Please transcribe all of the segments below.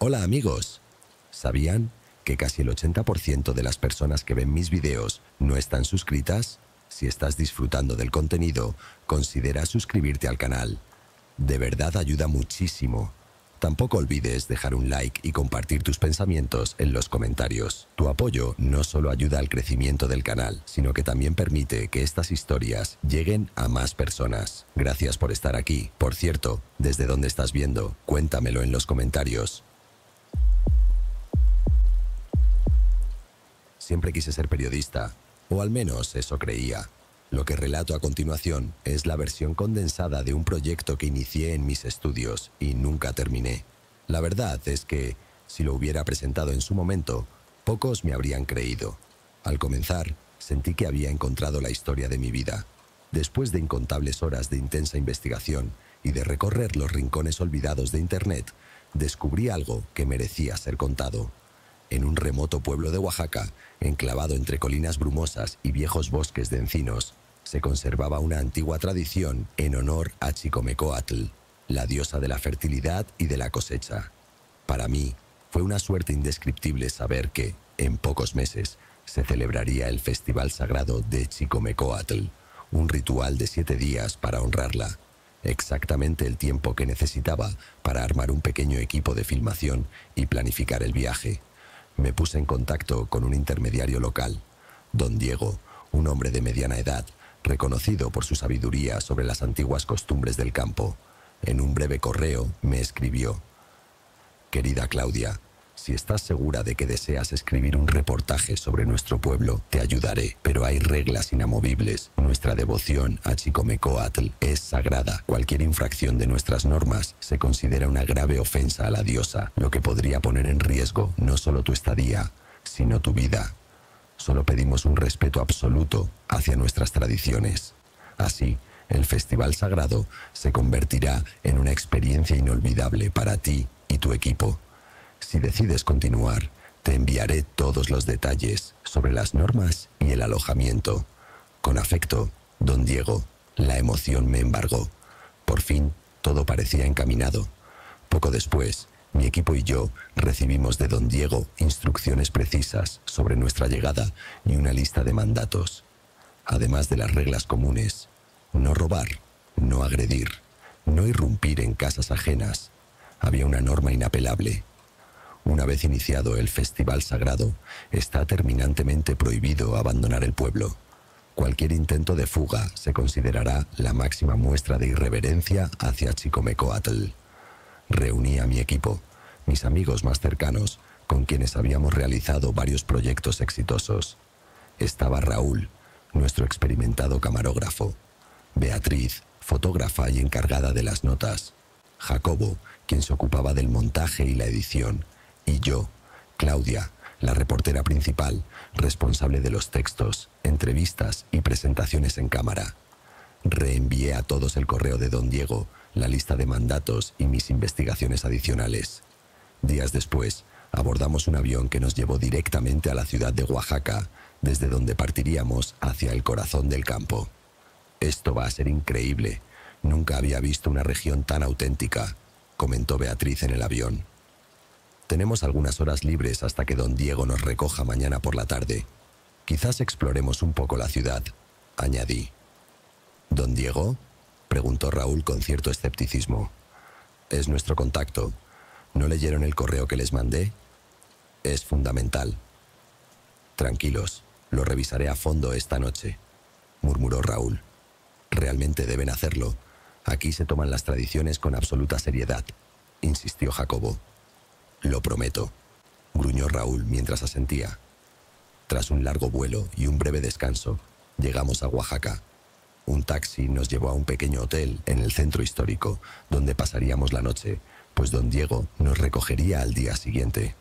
Hola amigos, ¿sabían que casi el 80% de las personas que ven mis videos no están suscritas? Si estás disfrutando del contenido, considera suscribirte al canal. De verdad ayuda muchísimo. Tampoco olvides dejar un like y compartir tus pensamientos en los comentarios. Tu apoyo no solo ayuda al crecimiento del canal, sino que también permite que estas historias lleguen a más personas. Gracias por estar aquí. Por cierto, ¿desde dónde estás viendo? Cuéntamelo en los comentarios. Siempre quise ser periodista, o al menos eso creía. Lo que relato a continuación es la versión condensada de un proyecto que inicié en mis estudios y nunca terminé. La verdad es que, si lo hubiera presentado en su momento, pocos me habrían creído. Al comenzar, sentí que había encontrado la historia de mi vida. Después de incontables horas de intensa investigación y de recorrer los rincones olvidados de Internet, descubrí algo que merecía ser contado. En un remoto pueblo de Oaxaca, enclavado entre colinas brumosas y viejos bosques de encinos, se conservaba una antigua tradición en honor a Xicomecoatl, la diosa de la fertilidad y de la cosecha. Para mí, fue una suerte indescriptible saber que, en pocos meses, se celebraría el Festival Sagrado de Xicomecoatl, un ritual de 7 días para honrarla. Exactamente el tiempo que necesitaba para armar un pequeño equipo de filmación y planificar el viaje. Me puse en contacto con un intermediario local, don Diego, un hombre de mediana edad, reconocido por su sabiduría sobre las antiguas costumbres del campo. En un breve correo me escribió: «Querida Claudia, si estás segura de que deseas escribir un reportaje sobre nuestro pueblo, te ayudaré, pero hay reglas inamovibles. Nuestra devoción a Xicomecoatl es sagrada. Cualquier infracción de nuestras normas se considera una grave ofensa a la diosa, lo que podría poner en riesgo no solo tu estadía, sino tu vida. Solo pedimos un respeto absoluto hacia nuestras tradiciones. Así, el Festival Sagrado se convertirá en una experiencia inolvidable para ti y tu equipo. Si decides continuar, te enviaré todos los detalles sobre las normas y el alojamiento. Con afecto, don Diego». La emoción me embargó. Por fin, todo parecía encaminado. Poco después, mi equipo y yo recibimos de don Diego instrucciones precisas sobre nuestra llegada y una lista de mandatos. Además de las reglas comunes: no robar, no agredir, no irrumpir en casas ajenas, había una norma inapelable. Una vez iniciado el Festival Sagrado, está terminantemente prohibido abandonar el pueblo. Cualquier intento de fuga se considerará la máxima muestra de irreverencia hacia Xicomecoatl. Reuní a mi equipo, mis amigos más cercanos, con quienes habíamos realizado varios proyectos exitosos. Estaba Raúl, nuestro experimentado camarógrafo; Beatriz, fotógrafa y encargada de las notas; Jacobo, quien se ocupaba del montaje y la edición; y yo, Claudia, la reportera principal, responsable de los textos, entrevistas y presentaciones en cámara. Reenvié a todos el correo de don Diego, la lista de mandatos y mis investigaciones adicionales. Días después, abordamos un avión que nos llevó directamente a la ciudad de Oaxaca, desde donde partiríamos hacia el corazón del campo. «Esto va a ser increíble. Nunca había visto una región tan auténtica», comentó Beatriz en el avión. «Tenemos algunas horas libres hasta que don Diego nos recoja mañana por la tarde. Quizás exploremos un poco la ciudad», añadí. «¿Don Diego?», preguntó Raúl con cierto escepticismo. «Es nuestro contacto. ¿No leyeron el correo que les mandé? Es fundamental». «Tranquilos, lo revisaré a fondo esta noche», murmuró Raúl. «Realmente deben hacerlo. Aquí se toman las tradiciones con absoluta seriedad», insistió Jacobo. «Lo prometo», gruñó Raúl mientras asentía. Tras un largo vuelo y un breve descanso, llegamos a Oaxaca. Un taxi nos llevó a un pequeño hotel en el centro histórico, donde pasaríamos la noche, pues don Diego nos recogería al día siguiente.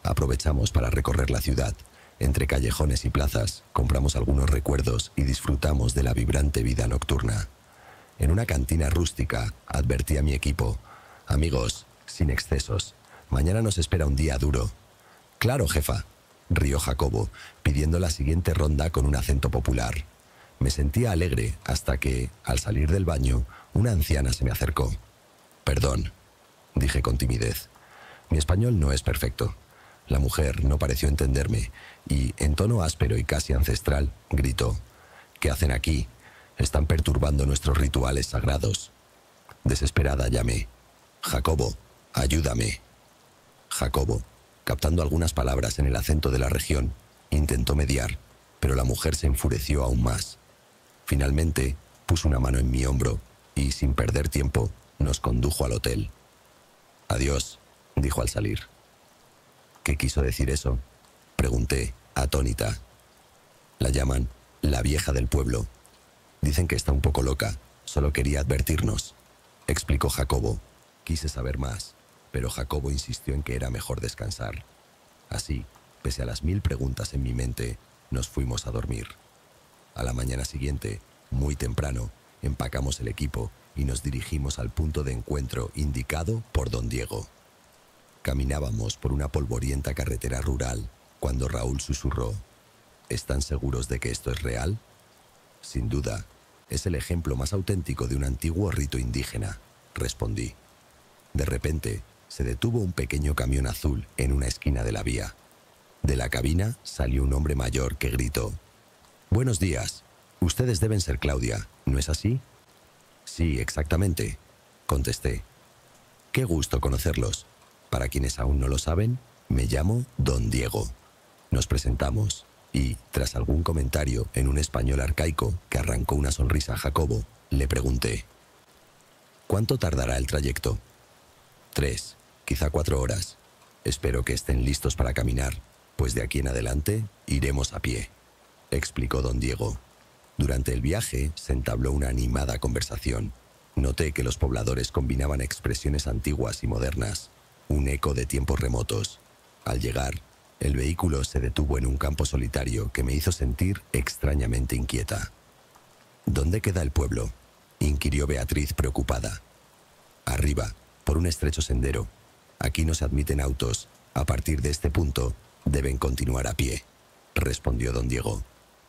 Aprovechamos para recorrer la ciudad. Entre callejones y plazas, compramos algunos recuerdos y disfrutamos de la vibrante vida nocturna. En una cantina rústica, advertí a mi equipo: «Amigos, sin excesos. Mañana nos espera un día duro». «Claro, jefa», rió Jacobo, pidiendo la siguiente ronda con un acento popular. Me sentía alegre hasta que, al salir del baño, una anciana se me acercó. «Perdón», dije con timidez. Mi español no es perfecto. La mujer no pareció entenderme y, en tono áspero y casi ancestral, gritó: «¿Qué hacen aquí? Están perturbando nuestros rituales sagrados». Desesperada llamé: «Jacobo, ayúdame». Jacobo, captando algunas palabras en el acento de la región, intentó mediar, pero la mujer se enfureció aún más. Finalmente, puso una mano en mi hombro y, sin perder tiempo, nos condujo al hotel. «Adiós», dijo al salir. «¿Qué quiso decir eso?», pregunté, atónita. «La llaman la vieja del pueblo. Dicen que está un poco loca, solo quería advertirnos», explicó Jacobo. Quise saber más, pero Jacobo insistió en que era mejor descansar. Así, pese a las 1000 preguntas en mi mente, nos fuimos a dormir. A la mañana siguiente, muy temprano, empacamos el equipo y nos dirigimos al punto de encuentro indicado por don Diego. Caminábamos por una polvorienta carretera rural cuando Raúl susurró: «¿Están seguros de que esto es real?». «Sin duda, es el ejemplo más auténtico de un antiguo rito indígena», respondí. De repente, se detuvo un pequeño camión azul en una esquina de la vía. De la cabina salió un hombre mayor que gritó: «Buenos días. Ustedes deben ser Claudia, ¿no es así?». «Sí, exactamente», contesté. «Qué gusto conocerlos. Para quienes aún no lo saben, me llamo Don Diego». Nos presentamos y, tras algún comentario en un español arcaico que arrancó una sonrisa a Jacobo, le pregunté: «¿Cuánto tardará el trayecto?». «3, quizá 4 horas. Espero que estén listos para caminar, pues de aquí en adelante iremos a pie», explicó don Diego. Durante el viaje se entabló una animada conversación. Noté que los pobladores combinaban expresiones antiguas y modernas, un eco de tiempos remotos. Al llegar, el vehículo se detuvo en un campo solitario que me hizo sentir extrañamente inquieta. «¿Dónde queda el pueblo?», inquirió Beatriz preocupada. «Arriba, por un estrecho sendero. Aquí no se admiten autos. A partir de este punto, deben continuar a pie», respondió don Diego.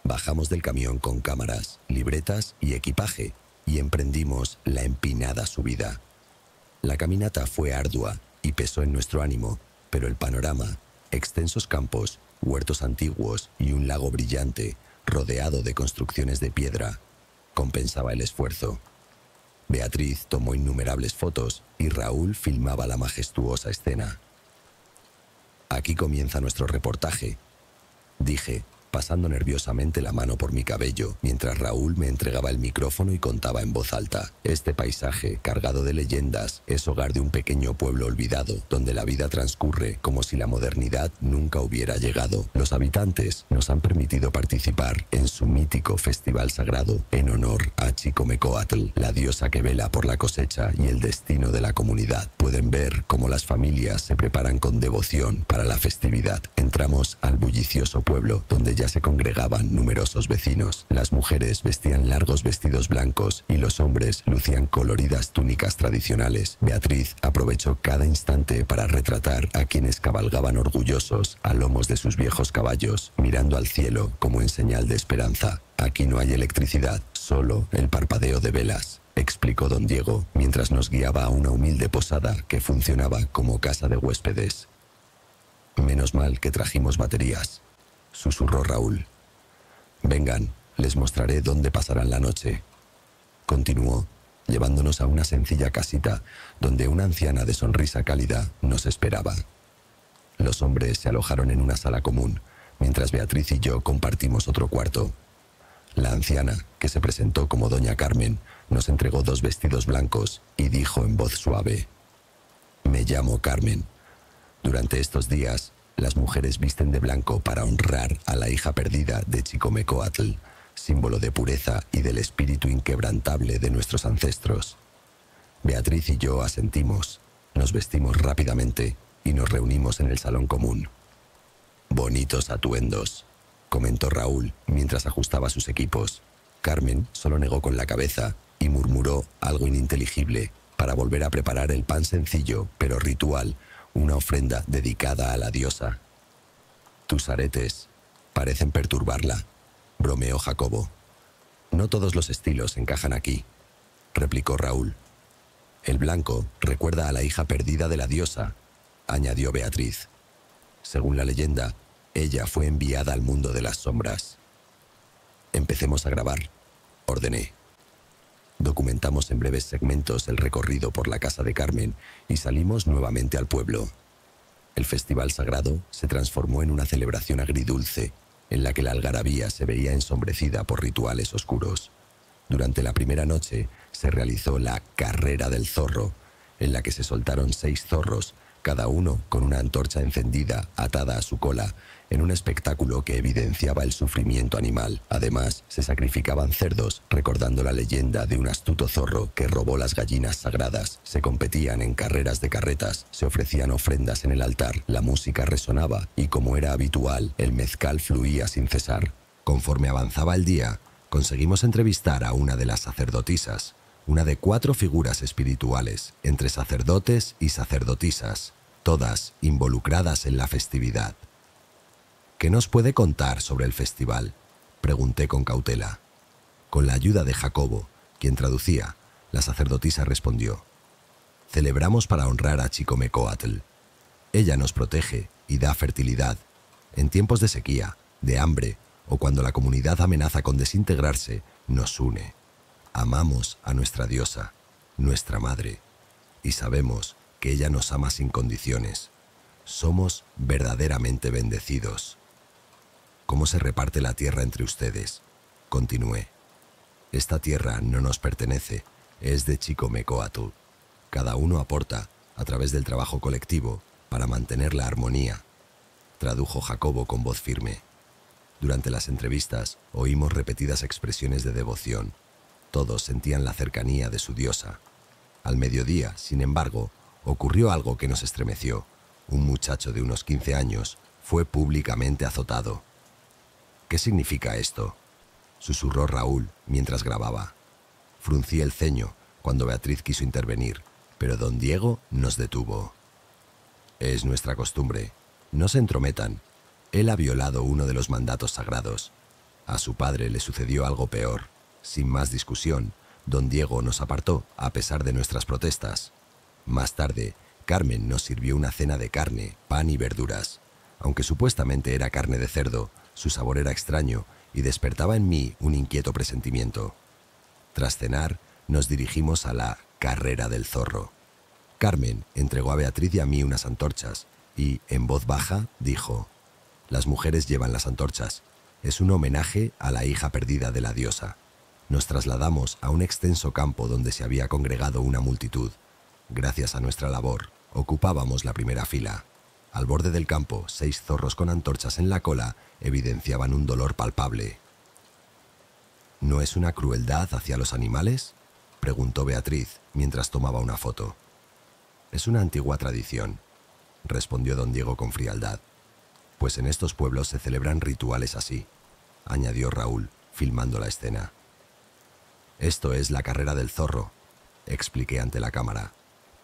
Bajamos del camión con cámaras, libretas y equipaje y emprendimos la empinada subida. La caminata fue ardua y pesó en nuestro ánimo, pero el panorama, extensos campos, huertos antiguos y un lago brillante, rodeado de construcciones de piedra, compensaba el esfuerzo. Beatriz tomó innumerables fotos y Raúl filmaba la majestuosa escena. «Aquí comienza nuestro reportaje», dije, pasando nerviosamente la mano por mi cabello, mientras Raúl me entregaba el micrófono y contaba en voz alta: «Este paisaje, cargado de leyendas, es hogar de un pequeño pueblo olvidado, donde la vida transcurre como si la modernidad nunca hubiera llegado. Los habitantes nos han permitido participar en su mítico festival sagrado en honor a Chicomecoatl, la diosa que vela por la cosecha y el destino de la comunidad. Pueden ver cómo las familias se preparan con devoción para la festividad. Entramos al bullicioso pueblo, donde ya se congregaban numerosos vecinos. Las mujeres vestían largos vestidos blancos y los hombres lucían coloridas túnicas tradicionales. Beatriz aprovechó cada instante para retratar a quienes cabalgaban orgullosos a lomos de sus viejos caballos, mirando al cielo como en señal de esperanza. «Aquí no hay electricidad, solo el parpadeo de velas», explicó don Diego, mientras nos guiaba a una humilde posada que funcionaba como casa de huéspedes. «Menos mal que trajimos baterías», susurró Raúl. «Vengan, les mostraré dónde pasarán la noche», continuó, llevándonos a una sencilla casita donde una anciana de sonrisa cálida nos esperaba. Los hombres se alojaron en una sala común, mientras Beatriz y yo compartimos otro cuarto. La anciana, que se presentó como doña Carmen, nos entregó 2 vestidos blancos y dijo en voz suave: «Me llamo Carmen. Durante estos días, las mujeres visten de blanco para honrar a la hija perdida de Chicomecoatl, símbolo de pureza y del espíritu inquebrantable de nuestros ancestros». Beatriz y yo asentimos, nos vestimos rápidamente y nos reunimos en el salón común. «Bonitos atuendos», comentó Raúl mientras ajustaba sus equipos. Carmen solo negó con la cabeza y murmuró algo ininteligible para volver a preparar el pan sencillo pero ritual, una ofrenda dedicada a la diosa. «Tus aretes parecen perturbarla», bromeó Jacobo. «No todos los estilos encajan aquí», replicó Raúl. «El blanco recuerda a la hija perdida de la diosa. añadió Beatriz. Según la leyenda, ella fue enviada al mundo de las sombras. Empecemos a grabar, ordené. Documentamos en breves segmentos el recorrido por la casa de Carmen y salimos nuevamente al pueblo. El festival sagrado se transformó en una celebración agridulce, en la que la algarabía se veía ensombrecida por rituales oscuros. Durante la primera noche se realizó la Carrera del Zorro, en la que se soltaron 6 zorros, cada uno con una antorcha encendida atada a su cola, en un espectáculo que evidenciaba el sufrimiento animal. Además, se sacrificaban cerdos, recordando la leyenda de un astuto zorro que robó las gallinas sagradas. Se competían en carreras de carretas, se ofrecían ofrendas en el altar, la música resonaba y, como era habitual, el mezcal fluía sin cesar. Conforme avanzaba el día, conseguimos entrevistar a una de las sacerdotisas, una de 4 figuras espirituales, entre sacerdotes y sacerdotisas, todas involucradas en la festividad. ¿Qué nos puede contar sobre el festival?, pregunté con cautela. Con la ayuda de Jacobo, quien traducía, la sacerdotisa respondió: celebramos para honrar a Chicomecoatl. Ella nos protege y da fertilidad. En tiempos de sequía, de hambre o cuando la comunidad amenaza con desintegrarse, nos une. Amamos a nuestra diosa, nuestra madre, y sabemos que ella nos ama sin condiciones. Somos verdaderamente bendecidos. ¿Cómo se reparte la tierra entre ustedes?, continué. Esta tierra no nos pertenece, es de Chicomecoatl. Cada uno aporta, a través del trabajo colectivo, para mantener la armonía, tradujo Jacobo con voz firme. Durante las entrevistas oímos repetidas expresiones de devoción. Todos sentían la cercanía de su diosa. Al mediodía, sin embargo, ocurrió algo que nos estremeció. Un muchacho de unos 15 años fue públicamente azotado. ¿Qué significa esto?, susurró Raúl mientras grababa. Fruncí el ceño cuando Beatriz quiso intervenir, pero don Diego nos detuvo. Es nuestra costumbre. No se entrometan. Él ha violado uno de los mandatos sagrados. A su padre le sucedió algo peor. Sin más discusión, don Diego nos apartó a pesar de nuestras protestas. Más tarde, Carmen nos sirvió una cena de carne, pan y verduras. Aunque supuestamente era carne de cerdo, su sabor era extraño y despertaba en mí un inquieto presentimiento. Tras cenar, nos dirigimos a la Carrera del Zorro. Carmen entregó a Beatriz y a mí unas antorchas y, en voz baja, dijo: las mujeres llevan las antorchas. Es un homenaje a la hija perdida de la diosa. Nos trasladamos a un extenso campo donde se había congregado una multitud. Gracias a nuestra labor, ocupábamos la primera fila. Al borde del campo, 6 zorros con antorchas en la cola evidenciaban un dolor palpable. ¿No es una crueldad hacia los animales?, preguntó Beatriz mientras tomaba una foto. Es una antigua tradición, respondió don Diego con frialdad. Pues en estos pueblos se celebran rituales así, añadió Raúl, filmando la escena. Esto es la Carrera del Zorro, expliqué ante la cámara.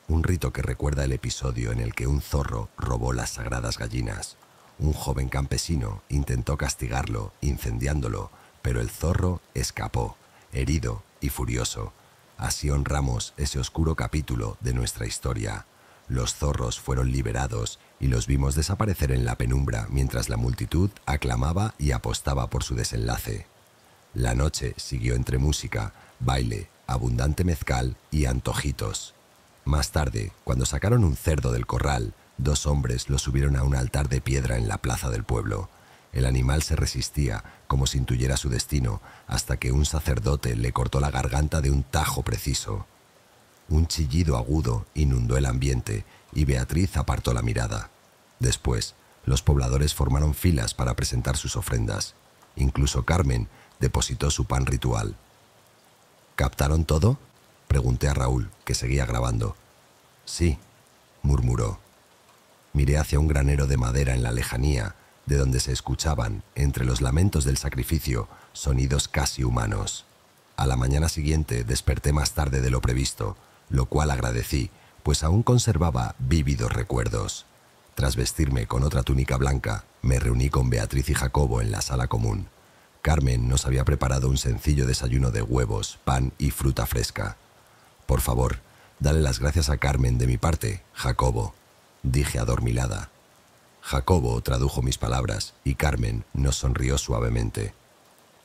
Un rito que recuerda el episodio en el que un zorro robó las sagradas gallinas. Un joven campesino intentó castigarlo, incendiándolo, pero el zorro escapó, herido y furioso. Así honramos ese oscuro capítulo de nuestra historia. Los zorros fueron liberados y los vimos desaparecer en la penumbra mientras la multitud aclamaba y apostaba por su desenlace. La noche siguió entre música, baile, abundante mezcal y antojitos. Más tarde, cuando sacaron un cerdo del corral, 2 hombres lo subieron a un altar de piedra en la plaza del pueblo. El animal se resistía, como si intuyera su destino, hasta que un sacerdote le cortó la garganta de un tajo preciso. Un chillido agudo inundó el ambiente y Beatriz apartó la mirada. Después, los pobladores formaron filas para presentar sus ofrendas. Incluso Carmen depositó su pan ritual. ¿Captaron todo?, pregunté a Raúl, que seguía grabando. Sí, murmuró. Miré hacia un granero de madera en la lejanía, de donde se escuchaban, entre los lamentos del sacrificio, sonidos casi humanos. A la mañana siguiente desperté más tarde de lo previsto, lo cual agradecí, pues aún conservaba vívidos recuerdos. Tras vestirme con otra túnica blanca, me reuní con Beatriz y Jacobo en la sala común. Carmen nos había preparado un sencillo desayuno de huevos, pan y fruta fresca. Por favor, dale las gracias a Carmen de mi parte, Jacobo, dije adormilada. Jacobo tradujo mis palabras y Carmen nos sonrió suavemente.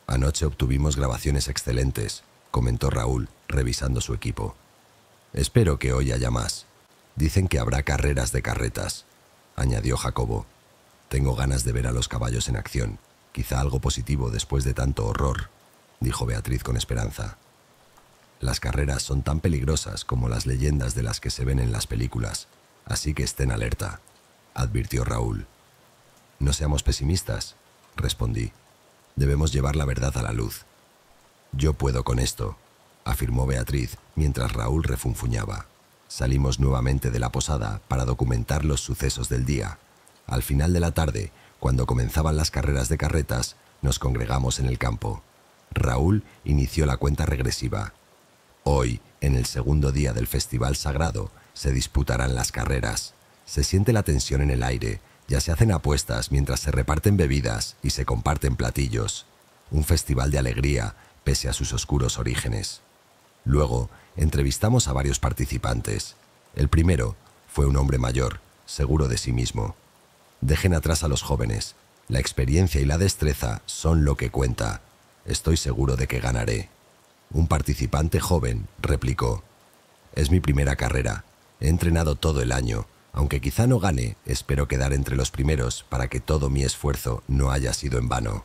Anoche obtuvimos grabaciones excelentes, comentó Raúl, revisando su equipo. Espero que hoy haya más. Dicen que habrá carreras de carretas, añadió Jacobo. Tengo ganas de ver a los caballos en acción. Quizá algo positivo después de tanto horror, dijo Beatriz con esperanza. Las carreras son tan peligrosas como las leyendas de las que se ven en las películas, así que estén alerta, advirtió Raúl. No seamos pesimistas, respondí. Debemos llevar la verdad a la luz. Yo puedo con esto, afirmó Beatriz mientras Raúl refunfuñaba. Salimos nuevamente de la posada para documentar los sucesos del día. Al final de la tarde, cuando comenzaban las carreras de carretas, nos congregamos en el campo. Raúl inició la cuenta regresiva. Hoy, en el segundo día del festival sagrado, se disputarán las carreras. Se siente la tensión en el aire, ya se hacen apuestas mientras se reparten bebidas y se comparten platillos. Un festival de alegría, pese a sus oscuros orígenes. Luego, entrevistamos a varios participantes. El primero fue un hombre mayor, seguro de sí mismo. Dejen atrás a los jóvenes. La experiencia y la destreza son lo que cuenta. Estoy seguro de que ganaré. Un participante joven replicó: es mi primera carrera. He entrenado todo el año. Aunque quizá no gane, espero quedar entre los primeros para que todo mi esfuerzo no haya sido en vano.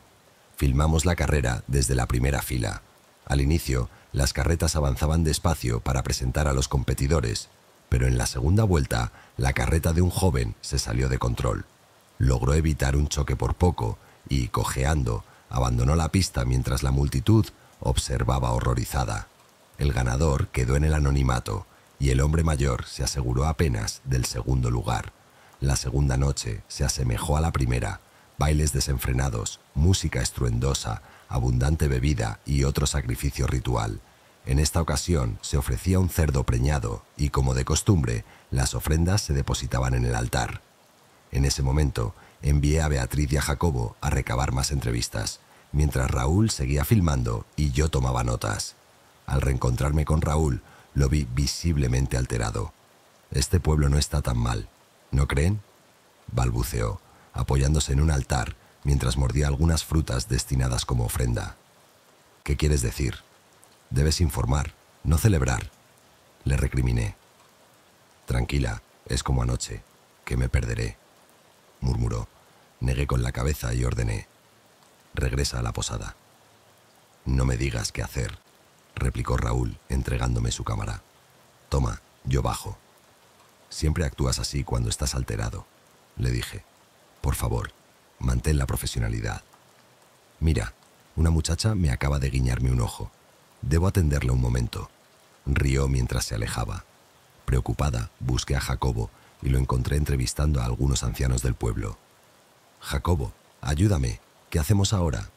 Filmamos la carrera desde la primera fila. Al inicio, las carretas avanzaban despacio para presentar a los competidores, pero en la segunda vuelta, la carreta de un joven se salió de control. Logró evitar un choque por poco y, cojeando, abandonó la pista mientras la multitud observaba horrorizada. El ganador quedó en el anonimato y el hombre mayor se aseguró apenas del segundo lugar. La segunda noche se asemejó a la primera: bailes desenfrenados, música estruendosa, abundante bebida y otro sacrificio ritual. En esta ocasión se ofrecía un cerdo preñado y, como de costumbre, las ofrendas se depositaban en el altar. En ese momento, envié a Beatriz y a Jacobo a recabar más entrevistas, mientras Raúl seguía filmando y yo tomaba notas. Al reencontrarme con Raúl, lo vi visiblemente alterado. Este pueblo no está tan mal, ¿no creen?, balbuceó, apoyándose en un altar mientras mordía algunas frutas destinadas como ofrenda. ¿Qué quieres decir? Debes informar, no celebrar, le recriminé. Tranquila, es como anoche, que me perderé, murmuró. Negué con la cabeza y ordené: regresa a la posada. No me digas qué hacer, replicó Raúl, entregándome su cámara. Toma, yo bajo. Siempre actúas así cuando estás alterado, le dije. Por favor, mantén la profesionalidad. Mira, una muchacha me acaba de guiñarme un ojo. Debo atenderla un momento. Rió mientras se alejaba. Preocupada, busqué a Jacobo y lo encontré entrevistando a algunos ancianos del pueblo. Jacobo, ayúdame. ¿Qué hacemos ahora?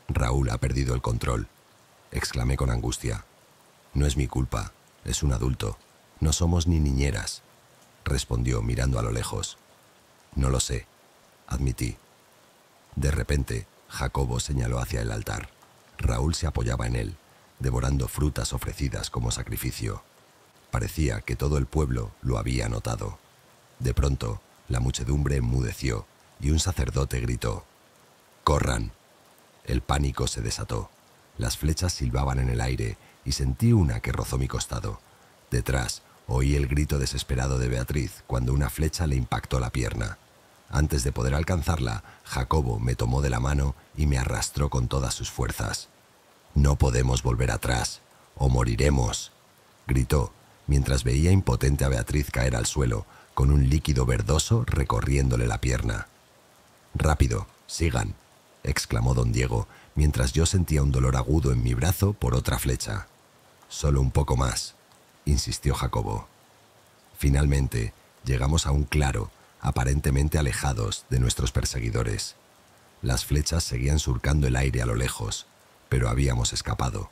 Raúl ha perdido el control, exclamé con angustia. No es mi culpa, es un adulto. No somos ni niñeras, respondió mirando a lo lejos. No lo sé, admití. De repente, Jacobo señaló hacia el altar. Raúl se apoyaba en él, devorando frutas ofrecidas como sacrificio. Parecía que todo el pueblo lo había notado. De pronto, la muchedumbre enmudeció y un sacerdote gritó: ¡corran! El pánico se desató. Las flechas silbaban en el aire y sentí una que rozó mi costado. Detrás, oí el grito desesperado de Beatriz cuando una flecha le impactó la pierna. Antes de poder alcanzarla, Jacobo me tomó de la mano y me arrastró con todas sus fuerzas. «No podemos volver atrás, o moriremos», gritó, mientras veía impotente a Beatriz caer al suelo, con un líquido verdoso recorriéndole la pierna. «Rápido, sigan», exclamó don Diego, mientras yo sentía un dolor agudo en mi brazo por otra flecha. «Solo un poco más», insistió Jacobo. Finalmente, llegamos a un claro, aparentemente alejados de nuestros perseguidores. Las flechas seguían surcando el aire a lo lejos, pero habíamos escapado.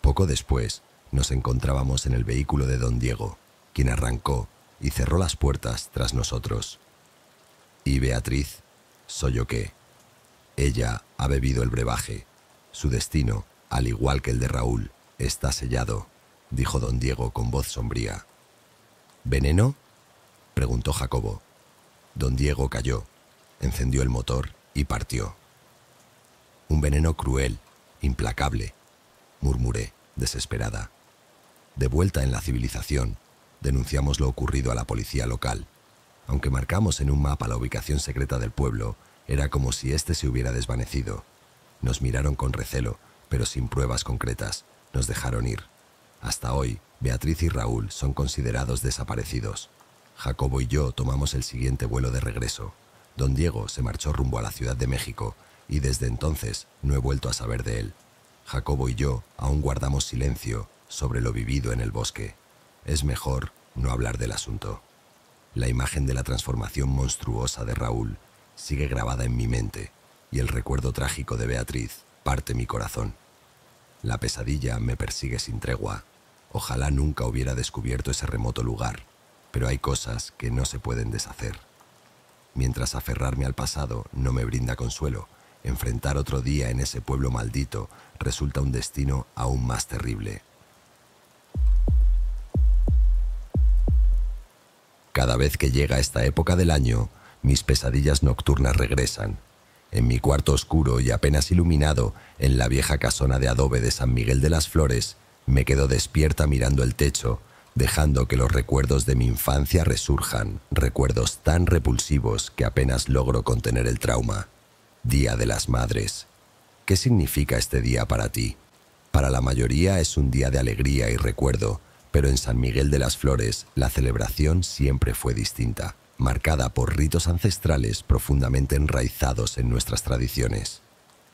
Poco después, nos encontrábamos en el vehículo de don Diego, quien arrancó y cerró las puertas tras nosotros. «¿Y Beatriz?», solloqué. «Ella ha bebido el brebaje. Su destino, al igual que el de Raúl, está sellado», dijo don Diego con voz sombría. «¿Veneno?», preguntó Jacobo. Don Diego calló, encendió el motor y partió. Un veneno cruel, implacable, murmuré, desesperada. De vuelta en la civilización, denunciamos lo ocurrido a la policía local. Aunque marcamos en un mapa la ubicación secreta del pueblo, era como si éste se hubiera desvanecido. Nos miraron con recelo, pero sin pruebas concretas. Nos dejaron ir. Hasta hoy, Beatriz y Raúl son considerados desaparecidos. Jacobo y yo tomamos el siguiente vuelo de regreso. Don Diego se marchó rumbo a la Ciudad de México y desde entonces no he vuelto a saber de él. Jacobo y yo aún guardamos silencio sobre lo vivido en el bosque. Es mejor no hablar del asunto. La imagen de la transformación monstruosa de Raúl sigue grabada en mi mente y el recuerdo trágico de Beatriz parte mi corazón. La pesadilla me persigue sin tregua. Ojalá nunca hubiera descubierto ese remoto lugar, pero hay cosas que no se pueden deshacer. Mientras aferrarme al pasado no me brinda consuelo, enfrentar otro día en ese pueblo maldito resulta un destino aún más terrible. Cada vez que llega esta época del año, mis pesadillas nocturnas regresan. En mi cuarto oscuro y apenas iluminado, en la vieja casona de adobe de San Miguel de las Flores, me quedo despierta mirando el techo, dejando que los recuerdos de mi infancia resurjan, recuerdos tan repulsivos que apenas logro contener el trauma. Día de las Madres. ¿Qué significa este día para ti? Para la mayoría es un día de alegría y recuerdo, pero en San Miguel de las Flores la celebración siempre fue distinta, marcada por ritos ancestrales profundamente enraizados en nuestras tradiciones.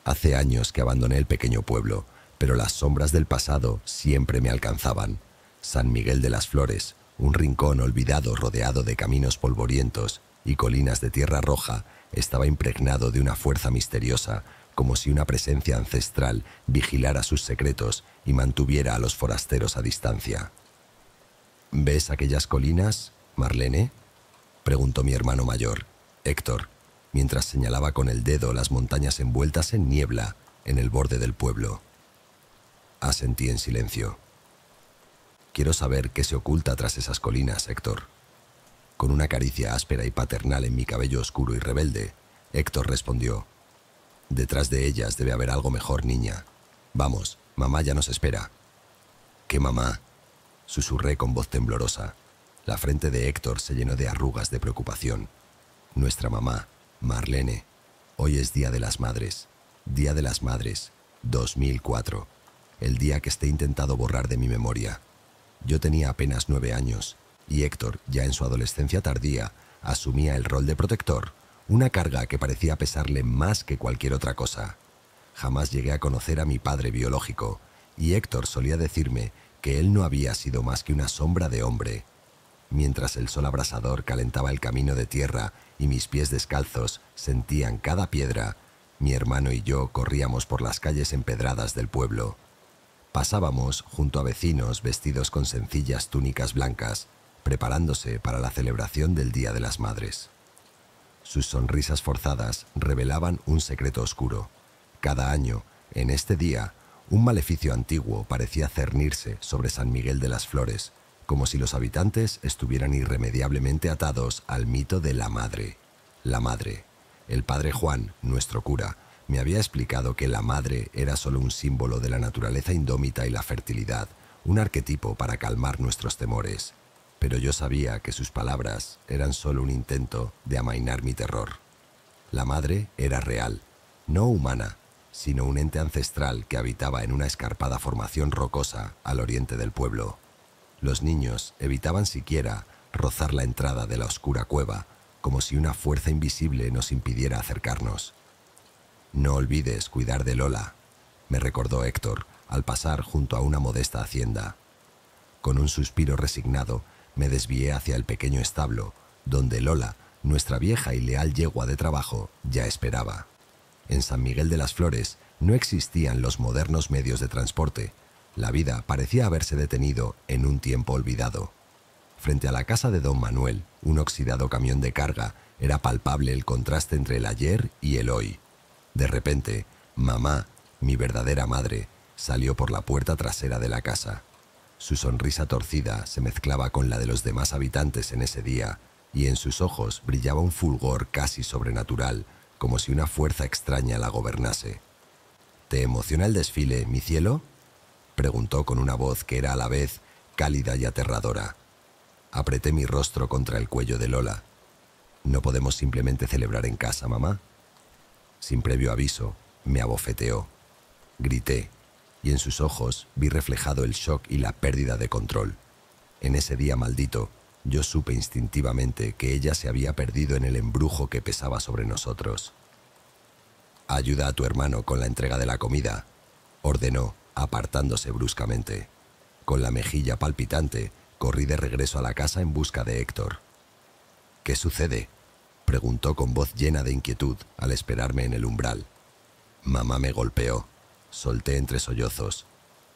Hace años que abandoné el pequeño pueblo, pero las sombras del pasado siempre me alcanzaban. San Miguel de las Flores, un rincón olvidado rodeado de caminos polvorientos y colinas de tierra roja, estaba impregnado de una fuerza misteriosa, como si una presencia ancestral vigilara sus secretos y mantuviera a los forasteros a distancia. ¿Ves aquellas colinas, Marlene?, preguntó mi hermano mayor, Héctor, mientras señalaba con el dedo las montañas envueltas en niebla en el borde del pueblo. Asentí en silencio. Quiero saber qué se oculta tras esas colinas, Héctor. Con una caricia áspera y paternal en mi cabello oscuro y rebelde, Héctor respondió: detrás de ellas debe haber algo mejor, niña. Vamos, mamá ya nos espera. ¿Qué mamá?, susurré con voz temblorosa. La frente de Héctor se llenó de arrugas de preocupación. Nuestra mamá, Marlene. Hoy es Día de las Madres. Día de las Madres, 2004. El día que he intentado borrar de mi memoria. Yo tenía apenas 9 años, y Héctor, ya en su adolescencia tardía, asumía el rol de protector, una carga que parecía pesarle más que cualquier otra cosa. Jamás llegué a conocer a mi padre biológico, y Héctor solía decirme que él no había sido más que una sombra de hombre. Mientras el sol abrasador calentaba el camino de tierra y mis pies descalzos sentían cada piedra, mi hermano y yo corríamos por las calles empedradas del pueblo. Pasábamos junto a vecinos vestidos con sencillas túnicas blancas, preparándose para la celebración del Día de las Madres. Sus sonrisas forzadas revelaban un secreto oscuro. Cada año, en este día, un maleficio antiguo parecía cernirse sobre San Miguel de las Flores, como si los habitantes estuvieran irremediablemente atados al mito de la madre. La madre. El padre Juan, nuestro cura, me había explicado que la madre era solo un símbolo de la naturaleza indómita y la fertilidad, un arquetipo para calmar nuestros temores. Pero yo sabía que sus palabras eran solo un intento de amainar mi terror. La madre era real, no humana, sino un ente ancestral que habitaba en una escarpada formación rocosa al oriente del pueblo. Los niños evitaban siquiera rozar la entrada de la oscura cueva, como si una fuerza invisible nos impidiera acercarnos. «No olvides cuidar de Lola», me recordó Héctor al pasar junto a una modesta hacienda. Con un suspiro resignado, me desvié hacia el pequeño establo, donde Lola, nuestra vieja y leal yegua de trabajo, ya esperaba. En San Miguel de las Flores no existían los modernos medios de transporte. La vida parecía haberse detenido en un tiempo olvidado. Frente a la casa de don Manuel, un oxidado camión de carga, era palpable el contraste entre el ayer y el hoy. De repente, mamá, mi verdadera madre, salió por la puerta trasera de la casa. Su sonrisa torcida se mezclaba con la de los demás habitantes en ese día, y en sus ojos brillaba un fulgor casi sobrenatural, como si una fuerza extraña la gobernase. «¿Te emociona el desfile, mi cielo?», preguntó con una voz que era a la vez cálida y aterradora. Apreté mi rostro contra el cuello de Lola. «¿No podemos simplemente celebrar en casa, mamá?». Sin previo aviso, me abofeteó. Grité, y en sus ojos vi reflejado el shock y la pérdida de control. En ese día maldito, yo supe instintivamente que ella se había perdido en el embrujo que pesaba sobre nosotros. «Ayuda a tu hermano con la entrega de la comida», ordenó, apartándose bruscamente. Con la mejilla palpitante, corrí de regreso a la casa en busca de Héctor. «¿Qué sucede?», preguntó con voz llena de inquietud al esperarme en el umbral. Mamá me golpeó. Solté entre sollozos.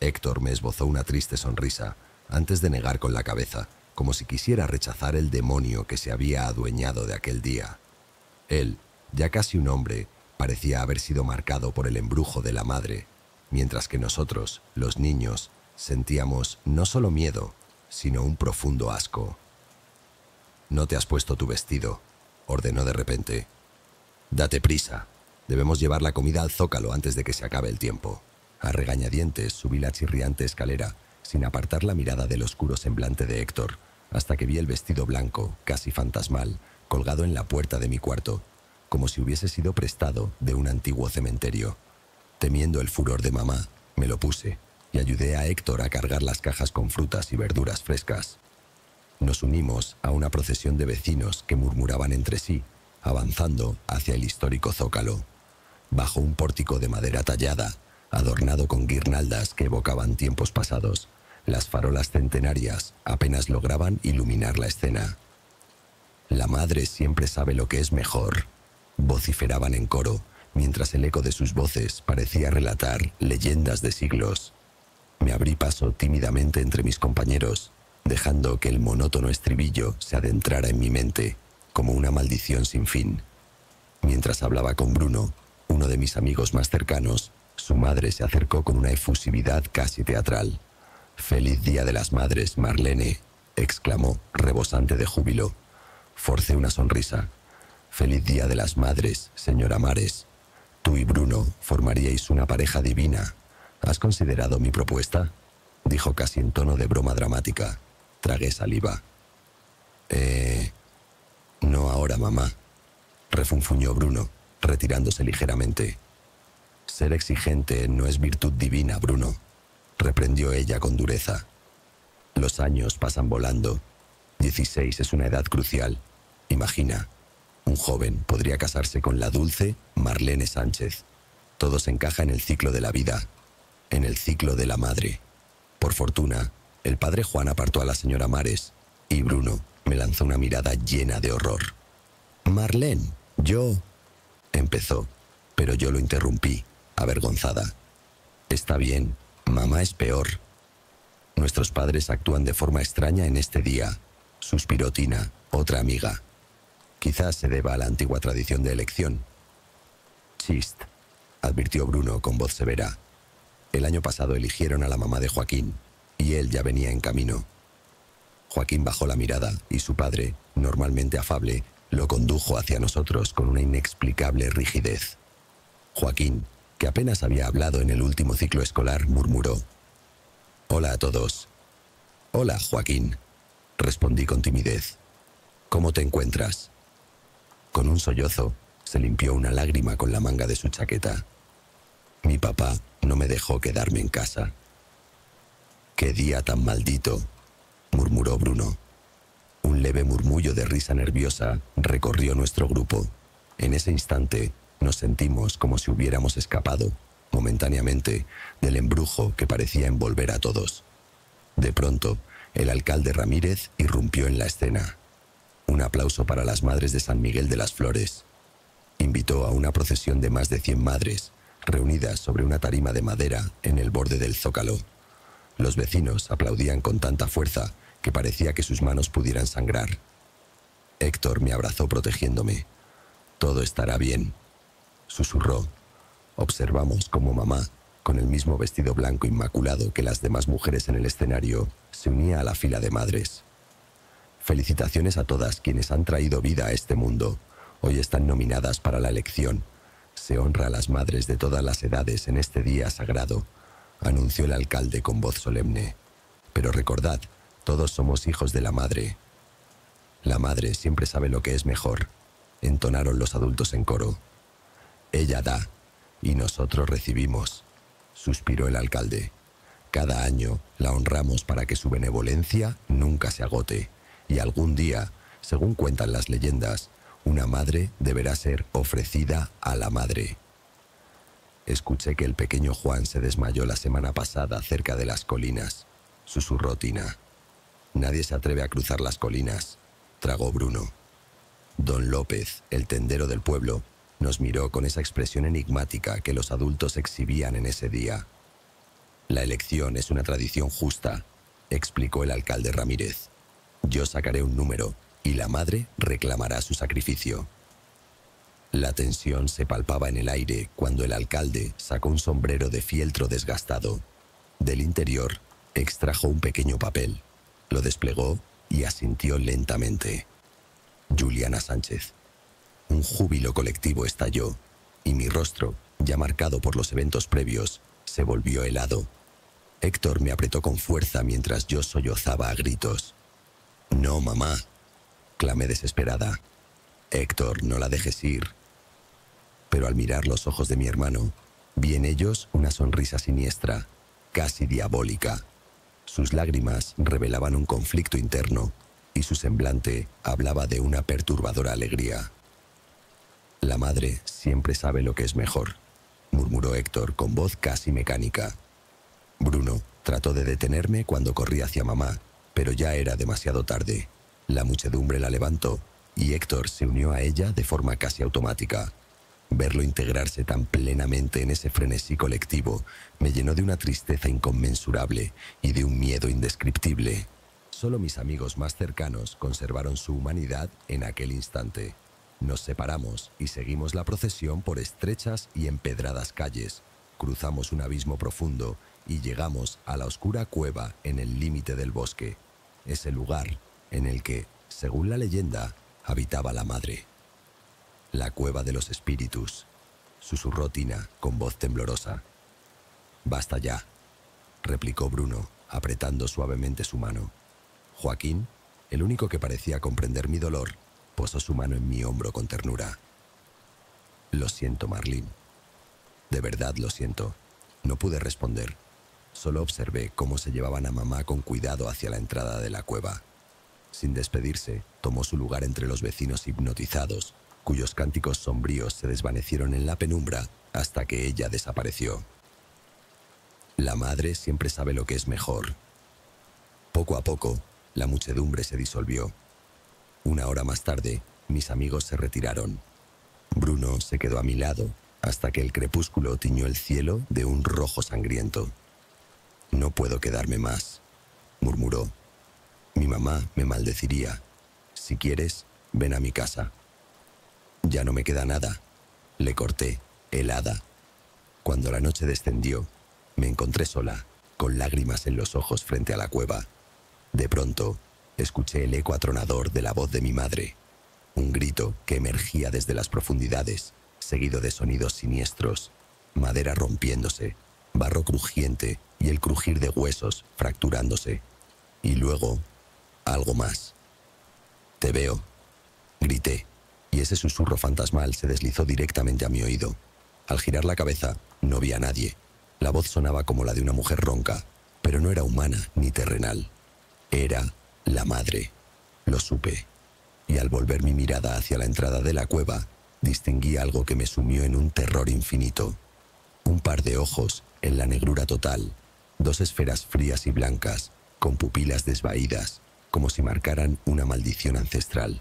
Héctor me esbozó una triste sonrisa antes de negar con la cabeza, como si quisiera rechazar el demonio que se había adueñado de aquel día. Él, ya casi un hombre, parecía haber sido marcado por el embrujo de la madre, mientras que nosotros, los niños, sentíamos no solo miedo, sino un profundo asco. «No te has puesto tu vestido», ordenó de repente. «Date prisa. Debemos llevar la comida al zócalo antes de que se acabe el tiempo». A regañadientes subí la chirriante escalera, sin apartar la mirada del oscuro semblante de Héctor, hasta que vi el vestido blanco, casi fantasmal, colgado en la puerta de mi cuarto, como si hubiese sido prestado de un antiguo cementerio. Temiendo el furor de mamá, me lo puse y ayudé a Héctor a cargar las cajas con frutas y verduras frescas. Nos unimos a una procesión de vecinos que murmuraban entre sí, avanzando hacia el histórico zócalo. Bajo un pórtico de madera tallada, adornado con guirnaldas que evocaban tiempos pasados, las farolas centenarias apenas lograban iluminar la escena. «La madre siempre sabe lo que es mejor», vociferaban en coro, mientras el eco de sus voces parecía relatar leyendas de siglos. Me abrí paso tímidamente entre mis compañeros, dejando que el monótono estribillo se adentrara en mi mente, como una maldición sin fin. Mientras hablaba con Bruno, uno de mis amigos más cercanos, su madre se acercó con una efusividad casi teatral. «Feliz Día de las Madres, Marlene», exclamó, rebosante de júbilo. Forcé una sonrisa. «Feliz Día de las Madres, señora Mares. Tú y Bruno formaríais una pareja divina. ¿Has considerado mi propuesta?», dijo casi en tono de broma dramática. Tragué saliva. «No ahora, mamá», refunfuñó Bruno, retirándose ligeramente. «Ser exigente no es virtud divina, Bruno», reprendió ella con dureza. «Los años pasan volando. 16 es una edad crucial. Imagina, un joven podría casarse con la dulce Marlene Sánchez. Todo se encaja en el ciclo de la vida, en el ciclo de la madre. Por fortuna, el padre Juan apartó a la señora Mares, y Bruno me lanzó una mirada llena de horror. «Marlene, yo...», empezó, pero yo lo interrumpí, avergonzada. «Está bien, mamá es peor. Nuestros padres actúan de forma extraña en este día», suspiró Tina, otra amiga. «Quizás se deba a la antigua tradición de elección». «Chist», advirtió Bruno con voz severa. «El año pasado eligieron a la mamá de Joaquín, y él ya venía en camino». Joaquín bajó la mirada y su padre, normalmente afable, lo condujo hacia nosotros con una inexplicable rigidez. Joaquín, que apenas había hablado en el último ciclo escolar, murmuró: «Hola a todos». «Hola, Joaquín», respondí con timidez. «¿Cómo te encuentras?». Con un sollozo, se limpió una lágrima con la manga de su chaqueta. «Mi papá no me dejó quedarme en casa». «Qué día tan maldito», murmuró Bruno. Un leve murmullo de risa nerviosa recorrió nuestro grupo. En ese instante nos sentimos como si hubiéramos escapado, momentáneamente, del embrujo que parecía envolver a todos. De pronto, el alcalde Ramírez irrumpió en la escena. Un aplauso para las madres de San Miguel de las Flores. Invitó a una procesión de más de 100 madres, reunidas sobre una tarima de madera en el borde del zócalo. Los vecinos aplaudían con tanta fuerza que parecía que sus manos pudieran sangrar. Héctor me abrazó protegiéndome. «Todo estará bien», susurró. Observamos cómo mamá, con el mismo vestido blanco inmaculado que las demás mujeres en el escenario, se unía a la fila de madres. Felicitaciones a todas quienes han traído vida a este mundo. Hoy están nominadas para la elección. Se honra a las madres de todas las edades en este día sagrado, anunció el alcalde con voz solemne. Pero recordad, todos somos hijos de la madre. La madre siempre sabe lo que es mejor, entonaron los adultos en coro. Ella da, y nosotros recibimos, suspiró el alcalde. Cada año la honramos para que su benevolencia nunca se agote, y algún día, según cuentan las leyendas, una madre deberá ser ofrecida a la madre. Escuché que el pequeño Juan se desmayó la semana pasada cerca de las colinas, susurró Tina. Nadie se atreve a cruzar las colinas, tragó Bruno. Don López, el tendero del pueblo, nos miró con esa expresión enigmática que los adultos exhibían en ese día. La elección es una tradición justa, explicó el alcalde Ramírez. Yo sacaré un número y la madre reclamará su sacrificio. La tensión se palpaba en el aire cuando el alcalde sacó un sombrero de fieltro desgastado. Del interior extrajo un pequeño papel, lo desplegó y asintió lentamente. Juliana Sánchez. Un júbilo colectivo estalló y mi rostro, ya marcado por los eventos previos, se volvió helado. Héctor me apretó con fuerza mientras yo sollozaba a gritos. «No, mamá», clamé desesperada. «Héctor, no la dejes ir». Pero al mirar los ojos de mi hermano, vi en ellos una sonrisa siniestra, casi diabólica. Sus lágrimas revelaban un conflicto interno y su semblante hablaba de una perturbadora alegría. «La madre siempre sabe lo que es mejor», murmuró Héctor con voz casi mecánica. Bruno trató de detenerme cuando corrí hacia mamá, pero ya era demasiado tarde. La muchedumbre la levantó y Héctor se unió a ella de forma casi automática. Verlo integrarse tan plenamente en ese frenesí colectivo me llenó de una tristeza inconmensurable y de un miedo indescriptible. Solo mis amigos más cercanos conservaron su humanidad en aquel instante. Nos separamos y seguimos la procesión por estrechas y empedradas calles. Cruzamos un abismo profundo y llegamos a la oscura cueva en el límite del bosque. Ese lugar en el que, según la leyenda, habitaba la madre. «La cueva de los espíritus», susurró Tina con voz temblorosa. «Basta ya», replicó Bruno, apretando suavemente su mano. Joaquín, el único que parecía comprender mi dolor, posó su mano en mi hombro con ternura. «Lo siento, Marlene. De verdad lo siento». No pude responder. Solo observé cómo se llevaban a mamá con cuidado hacia la entrada de la cueva. Sin despedirse, tomó su lugar entre los vecinos hipnotizados, cuyos cánticos sombríos se desvanecieron en la penumbra hasta que ella desapareció. La madre siempre sabe lo que es mejor. Poco a poco, la muchedumbre se disolvió. Una hora más tarde, mis amigos se retiraron. Bruno se quedó a mi lado hasta que el crepúsculo tiñó el cielo de un rojo sangriento. «No puedo quedarme más», murmuró. «Mi mamá me maldeciría. Si quieres, ven a mi casa». «Ya no me queda nada», le corté, helada. Cuando la noche descendió, me encontré sola, con lágrimas en los ojos frente a la cueva. De pronto, escuché el eco atronador de la voz de mi madre, un grito que emergía desde las profundidades, seguido de sonidos siniestros, madera rompiéndose, barro crujiente y el crujir de huesos fracturándose. Y luego, algo más. «Te veo», grité, y ese susurro fantasmal se deslizó directamente a mi oído. Al girar la cabeza, no vi a nadie. La voz sonaba como la de una mujer ronca, pero no era humana ni terrenal. Era la madre. Lo supe. Y al volver mi mirada hacia la entrada de la cueva, distinguí algo que me sumió en un terror infinito. Un par de ojos en la negrura total, dos esferas frías y blancas, con pupilas desvaídas, como si marcaran una maldición ancestral.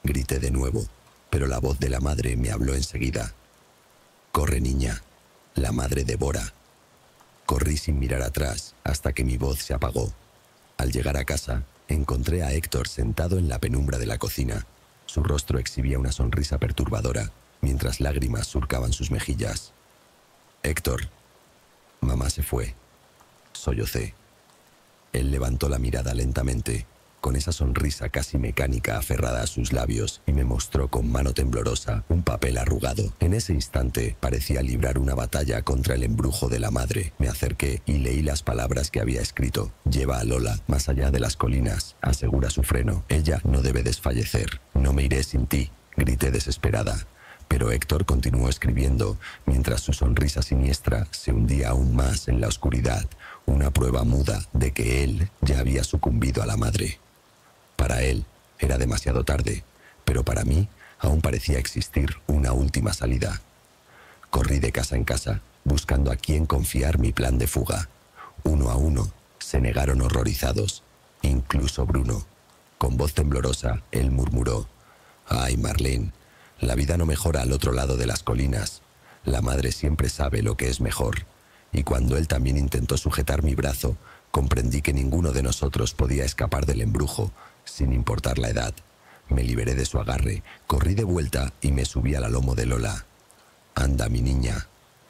Grité de nuevo, pero la voz de la madre me habló enseguida. «Corre, niña, la madre devora». Corrí sin mirar atrás hasta que mi voz se apagó. Al llegar a casa, encontré a Héctor sentado en la penumbra de la cocina. Su rostro exhibía una sonrisa perturbadora, mientras lágrimas surcaban sus mejillas. «Héctor, mamá se fue», sollocé. Él levantó la mirada lentamente con esa sonrisa casi mecánica aferrada a sus labios, y me mostró con mano temblorosa un papel arrugado. En ese instante parecía librar una batalla contra el embrujo de la madre. Me acerqué y leí las palabras que había escrito. Lleva a Lola más allá de las colinas, asegura su freno. Ella no debe desfallecer. No me iré sin ti, grité desesperada. Pero Héctor continuó escribiendo, mientras su sonrisa siniestra se hundía aún más en la oscuridad, una prueba muda de que él ya había sucumbido a la madre. Para él era demasiado tarde, pero para mí aún parecía existir una última salida. Corrí de casa en casa, buscando a quién confiar mi plan de fuga. Uno a uno se negaron horrorizados, incluso Bruno. Con voz temblorosa, él murmuró: «Ay, Marlene, la vida no mejora al otro lado de las colinas. La madre siempre sabe lo que es mejor». Y cuando él también intentó sujetar mi brazo, comprendí que ninguno de nosotros podía escapar del embrujo, sin importar la edad. Me liberé de su agarre, corrí de vuelta y me subí al lomo de Lola. «Anda, mi niña»,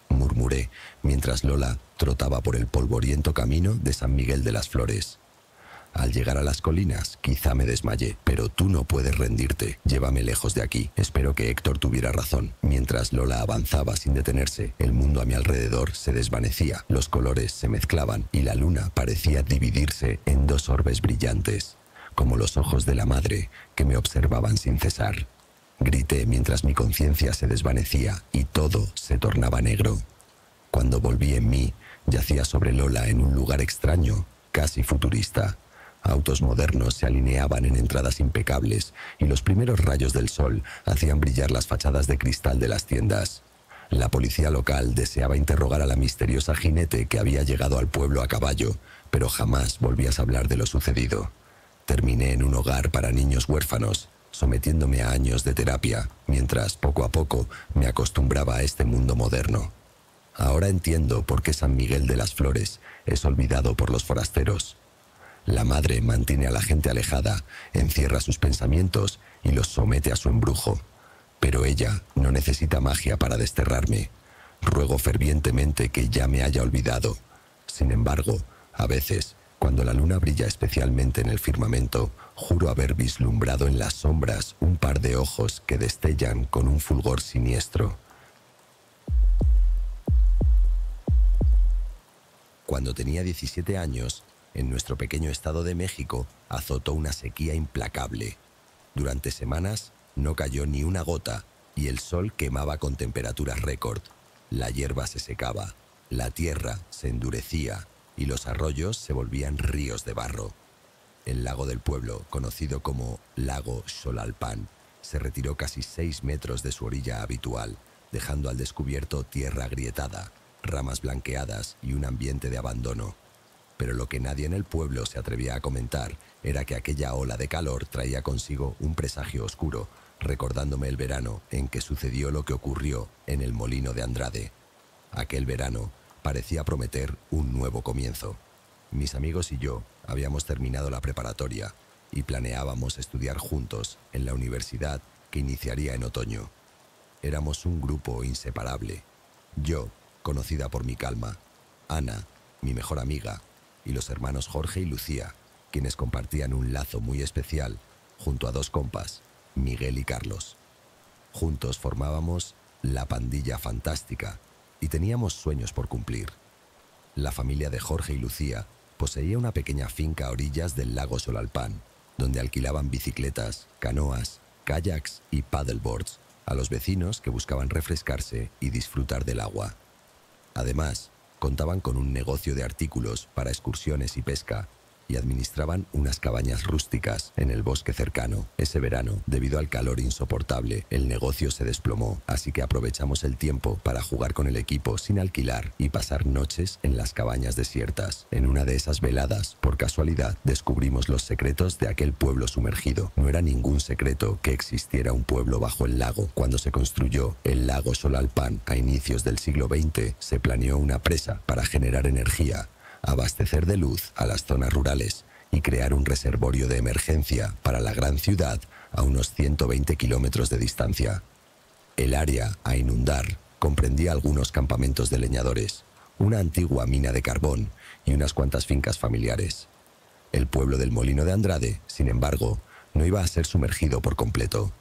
murmuré, mientras Lola trotaba por el polvoriento camino de San Miguel de las Flores. Al llegar a las colinas, quizá me desmayé, pero tú no puedes rendirte. Llévame lejos de aquí. Espero que Héctor tuviera razón. Mientras Lola avanzaba sin detenerse, el mundo a mi alrededor se desvanecía, los colores se mezclaban y la luna parecía dividirse en dos orbes brillantes, como los ojos de la madre que me observaban sin cesar. Grité mientras mi conciencia se desvanecía y todo se tornaba negro. Cuando volví en mí, yacía sobre Lola en un lugar extraño, casi futurista. Autos modernos se alineaban en entradas impecables y los primeros rayos del sol hacían brillar las fachadas de cristal de las tiendas. La policía local deseaba interrogar a la misteriosa jinete que había llegado al pueblo a caballo, pero jamás volvías a hablar de lo sucedido. Terminé en un hogar para niños huérfanos, sometiéndome a años de terapia, mientras poco a poco me acostumbraba a este mundo moderno. Ahora entiendo por qué San Miguel de las Flores es olvidado por los forasteros. La madre mantiene a la gente alejada, encierra sus pensamientos y los somete a su embrujo. Pero ella no necesita magia para desterrarme. Ruego fervientemente que ya me haya olvidado. Sin embargo, a veces, cuando la luna brilla especialmente en el firmamento, juro haber vislumbrado en las sombras un par de ojos que destellan con un fulgor siniestro. Cuando tenía 17 años, en nuestro pequeño estado de México, azotó una sequía implacable. Durante semanas no cayó ni una gota y el sol quemaba con temperaturas récord. La hierba se secaba, la tierra se endurecía y los arroyos se volvían ríos de barro. El lago del pueblo, conocido como Lago Xolalpan, se retiró casi 6 metros de su orilla habitual, dejando al descubierto tierra agrietada, ramas blanqueadas y un ambiente de abandono. Pero lo que nadie en el pueblo se atrevía a comentar era que aquella ola de calor traía consigo un presagio oscuro, recordándome el verano en que sucedió lo que ocurrió en el molino de Andrade. Aquel verano parecía prometer un nuevo comienzo. Mis amigos y yo habíamos terminado la preparatoria y planeábamos estudiar juntos en la universidad que iniciaría en otoño. Éramos un grupo inseparable. Yo, conocida por mi calma, Ana, mi mejor amiga, y los hermanos Jorge y Lucía, quienes compartían un lazo muy especial, junto a 2 compas, Miguel y Carlos. Juntos formábamos la Pandilla Fantástica y teníamos sueños por cumplir. La familia de Jorge y Lucía poseía una pequeña finca a orillas del lago Xolalpan, donde alquilaban bicicletas, canoas, kayaks y paddleboards a los vecinos que buscaban refrescarse y disfrutar del agua. Además, contaban con un negocio de artículos para excursiones y pesca y administraban unas cabañas rústicas en el bosque cercano. Ese verano, debido al calor insoportable, el negocio se desplomó, así que aprovechamos el tiempo para jugar con el equipo sin alquilar y pasar noches en las cabañas desiertas. En una de esas veladas, por casualidad, descubrimos los secretos de aquel pueblo sumergido. No era ningún secreto que existiera un pueblo bajo el lago. Cuando se construyó el lago Xolalpan a inicios del siglo XX, se planeó una presa para generar energía, abastecer de luz a las zonas rurales y crear un reservorio de emergencia para la gran ciudad a unos 120 kilómetros de distancia. El área a inundar comprendía algunos campamentos de leñadores, una antigua mina de carbón y unas cuantas fincas familiares. El pueblo del Molino de Andrade, sin embargo, no iba a ser sumergido por completo.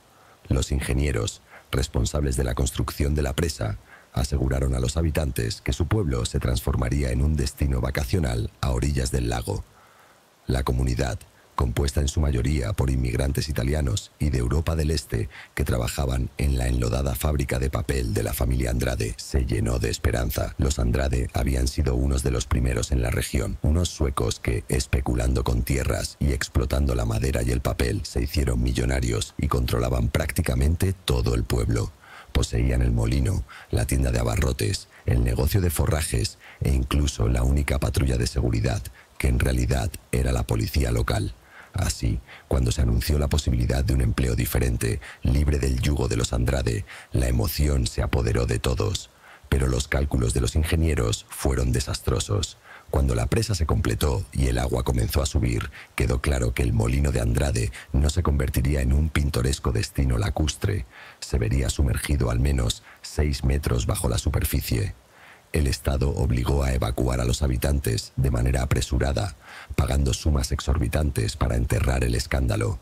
Los ingenieros, responsables de la construcción de la presa, aseguraron a los habitantes que su pueblo se transformaría en un destino vacacional a orillas del lago. La comunidad, compuesta en su mayoría por inmigrantes italianos y de Europa del Este que trabajaban en la enlodada fábrica de papel de la familia Andrade, se llenó de esperanza. Los Andrade habían sido unos de los primeros en la región, unos suecos que, especulando con tierras y explotando la madera y el papel, se hicieron millonarios y controlaban prácticamente todo el pueblo. Poseían el molino, la tienda de abarrotes, el negocio de forrajes e incluso la única patrulla de seguridad, que en realidad era la policía local. Así, cuando se anunció la posibilidad de un empleo diferente, libre del yugo de los Andrade, la emoción se apoderó de todos. Pero los cálculos de los ingenieros fueron desastrosos. Cuando la presa se completó y el agua comenzó a subir, quedó claro que el Molino de Andrade no se convertiría en un pintoresco destino lacustre. Se vería sumergido al menos 6 metros bajo la superficie. El Estado obligó a evacuar a los habitantes de manera apresurada, pagando sumas exorbitantes para enterrar el escándalo.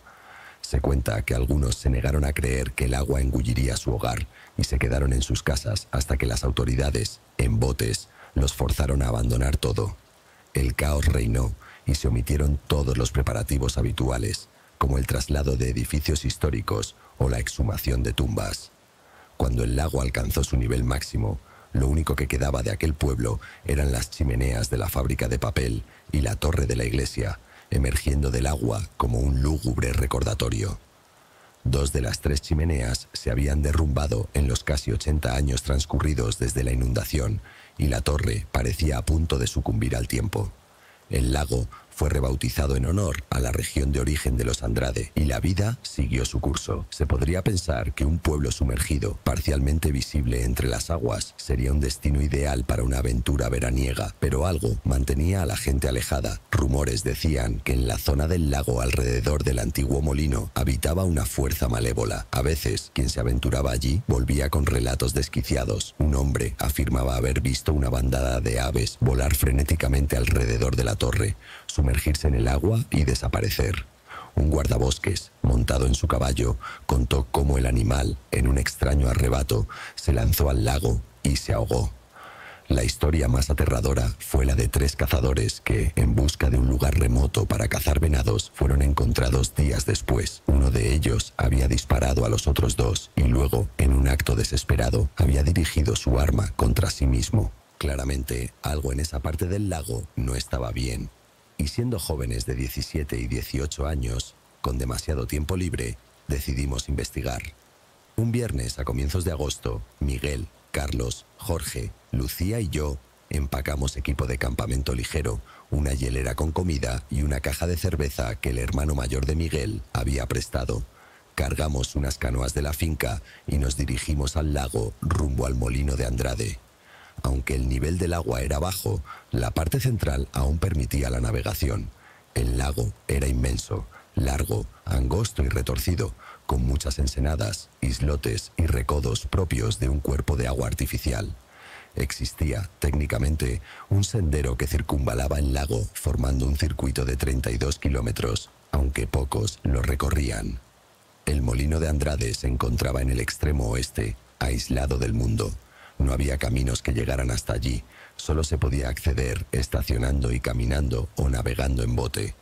Se cuenta que algunos se negaron a creer que el agua engulliría su hogar y se quedaron en sus casas hasta que las autoridades, en botes, los forzaron a abandonar todo. El caos reinó y se omitieron todos los preparativos habituales, como el traslado de edificios históricos o la exhumación de tumbas. Cuando el lago alcanzó su nivel máximo, lo único que quedaba de aquel pueblo eran las chimeneas de la fábrica de papel y la torre de la iglesia, emergiendo del agua como un lúgubre recordatorio. 2 de las 3 chimeneas se habían derrumbado en los casi 80 años transcurridos desde la inundación y la torre parecía a punto de sucumbir al tiempo. El lago fue rebautizado en honor a la región de origen de los Andrade y la vida siguió su curso. Se podría pensar que un pueblo sumergido, parcialmente visible entre las aguas, sería un destino ideal para una aventura veraniega, pero algo mantenía a la gente alejada. Rumores decían que en la zona del lago alrededor del antiguo molino habitaba una fuerza malévola. A veces, quien se aventuraba allí volvía con relatos desquiciados. Un hombre afirmaba haber visto una bandada de aves volar frenéticamente alrededor de la torre, sumergirse en el agua y desaparecer. Un guardabosques, montado en su caballo, contó cómo el animal, en un extraño arrebato, se lanzó al lago y se ahogó. La historia más aterradora fue la de 3 cazadores que, en busca de un lugar remoto para cazar venados, fueron encontrados días después. Uno de ellos había disparado a los otros 2 y luego, en un acto desesperado, había dirigido su arma contra sí mismo. Claramente, algo en esa parte del lago no estaba bien. Y siendo jóvenes de 17 y 18 años, con demasiado tiempo libre, decidimos investigar. Un viernes a comienzos de agosto, Miguel, Carlos, Jorge, Lucía y yo empacamos equipo de campamento ligero, una hielera con comida y una caja de cerveza que el hermano mayor de Miguel había prestado. Cargamos unas canoas de la finca y nos dirigimos al lago rumbo al Molino de Andrade. Aunque el nivel del agua era bajo, la parte central aún permitía la navegación. El lago era inmenso, largo, angosto y retorcido, con muchas ensenadas, islotes y recodos propios de un cuerpo de agua artificial. Existía, técnicamente, un sendero que circunvalaba el lago formando un circuito de 32 kilómetros, aunque pocos lo recorrían. El Molino de Andrade se encontraba en el extremo oeste, aislado del mundo. No había caminos que llegaran hasta allí, solo se podía acceder estacionando y caminando o navegando en bote.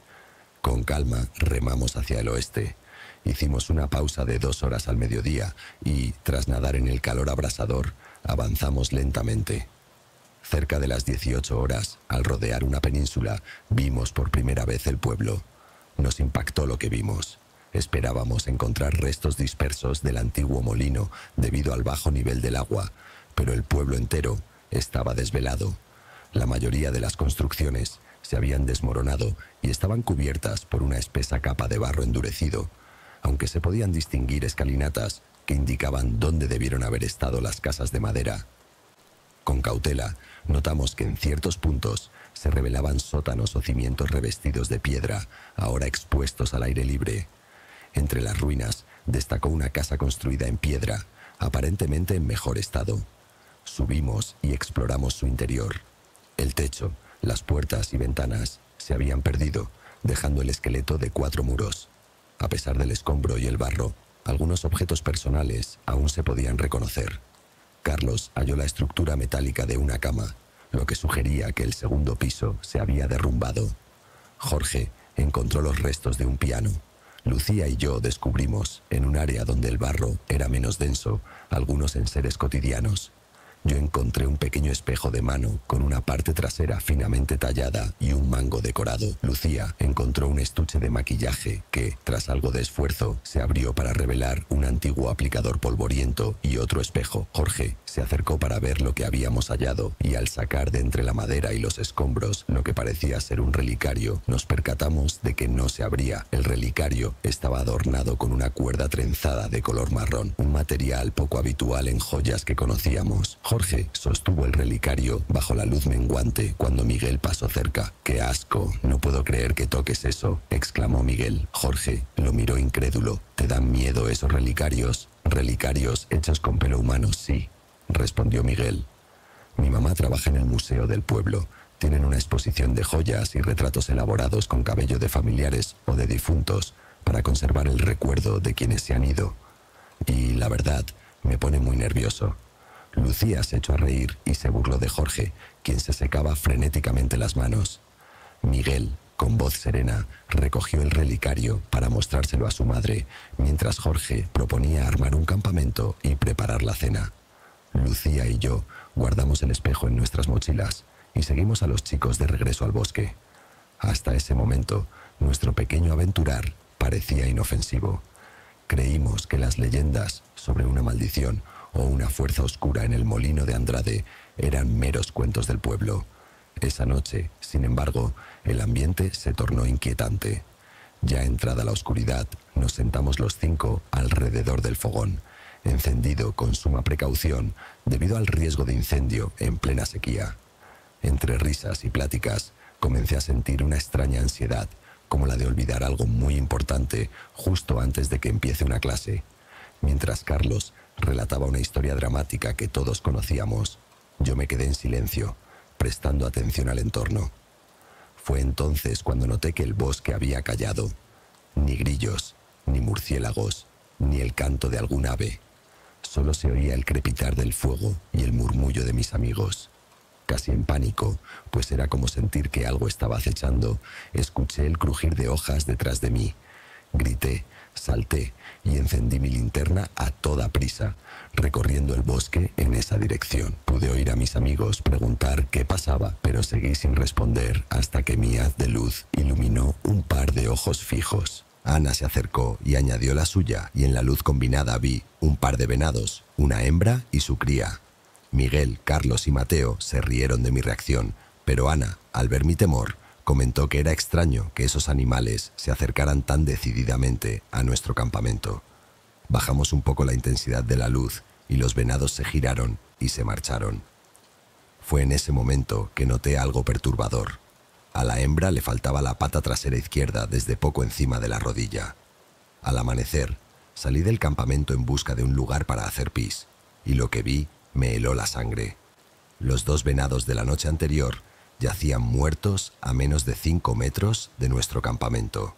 Con calma remamos hacia el oeste. Hicimos una pausa de 2 horas al mediodía y, tras nadar en el calor abrasador, avanzamos lentamente. Cerca de las 18 horas, al rodear una península, vimos por primera vez el pueblo. Nos impactó lo que vimos. Esperábamos encontrar restos dispersos del antiguo molino debido al bajo nivel del agua, pero el pueblo entero estaba desvelado. La mayoría de las construcciones se habían desmoronado y estaban cubiertas por una espesa capa de barro endurecido, aunque se podían distinguir escalinatas que indicaban dónde debieron haber estado las casas de madera. Con cautela, notamos que en ciertos puntos se revelaban sótanos o cimientos revestidos de piedra, ahora expuestos al aire libre. Entre las ruinas destacó una casa construida en piedra, aparentemente en mejor estado. Subimos y exploramos su interior. El techo, las puertas y ventanas se habían perdido, dejando el esqueleto de 4 muros. A pesar del escombro y el barro, algunos objetos personales aún se podían reconocer. Carlos halló la estructura metálica de una cama, lo que sugería que el segundo piso se había derrumbado. Jorge encontró los restos de un piano. Lucía y yo descubrimos, en un área donde el barro era menos denso, algunos enseres cotidianos. Yo encontré un pequeño espejo de mano con una parte trasera finamente tallada y un mango decorado. Lucía encontró un estuche de maquillaje que, tras algo de esfuerzo, se abrió para revelar un antiguo aplicador polvoriento y otro espejo. Jorge se acercó para ver lo que habíamos hallado y al sacar de entre la madera y los escombros lo que parecía ser un relicario, nos percatamos de que no se abría. El relicario estaba adornado con una cuerda trenzada de color marrón, un material poco habitual en joyas que conocíamos. Jorge sostuvo el relicario bajo la luz menguante cuando Miguel pasó cerca. «¡Qué asco! No puedo creer que toques eso», exclamó Miguel. Jorge lo miró incrédulo. «¿Te dan miedo esos relicarios?» «Relicarios hechos con pelo humano, sí», respondió Miguel. «Mi mamá trabaja en el museo del pueblo. Tienen una exposición de joyas y retratos elaborados con cabello de familiares o de difuntos para conservar el recuerdo de quienes se han ido. Y la verdad, me pone muy nervioso». Lucía se echó a reír y se burló de Jorge, quien se secaba frenéticamente las manos. Miguel, con voz serena, recogió el relicario para mostrárselo a su madre, mientras Jorge proponía armar un campamento y preparar la cena. Lucía y yo guardamos el espejo en nuestras mochilas y seguimos a los chicos de regreso al bosque. Hasta ese momento, nuestro pequeño aventurar parecía inofensivo. Creímos que las leyendas sobre una maldición o una fuerza oscura en el molino de Andrade eran meros cuentos del pueblo. Esa noche, sin embargo, el ambiente se tornó inquietante. Ya entrada la oscuridad, nos sentamos los 5 alrededor del fogón, encendido con suma precaución debido al riesgo de incendio en plena sequía. Entre risas y pláticas, comencé a sentir una extraña ansiedad, como la de olvidar algo muy importante justo antes de que empiece una clase. Mientras Carlos relataba una historia dramática que todos conocíamos, yo me quedé en silencio, prestando atención al entorno. Fue entonces cuando noté que el bosque había callado. Ni grillos, ni murciélagos, ni el canto de algún ave. Solo se oía el crepitar del fuego y el murmullo de mis amigos. Casi en pánico, pues era como sentir que algo estaba acechando, escuché el crujir de hojas detrás de mí. Grité, salté y encendí mi linterna a toda prisa, recorriendo el bosque en esa dirección. Pude oír a mis amigos preguntar qué pasaba, pero seguí sin responder hasta que mi haz de luz iluminó un par de ojos fijos. Ana se acercó y añadió la suya, y en la luz combinada vi un par de venados, una hembra y su cría. Miguel, Carlos y Mateo se rieron de mi reacción, pero Ana, al ver mi temor, comentó que era extraño que esos animales se acercaran tan decididamente a nuestro campamento. Bajamos un poco la intensidad de la luz y los venados se giraron y se marcharon. Fue en ese momento que noté algo perturbador. A la hembra le faltaba la pata trasera izquierda desde poco encima de la rodilla. Al amanecer, salí del campamento en busca de un lugar para hacer pis, y lo que vi me heló la sangre. Los 2 venados de la noche anterior yacían muertos a menos de 5 metros de nuestro campamento.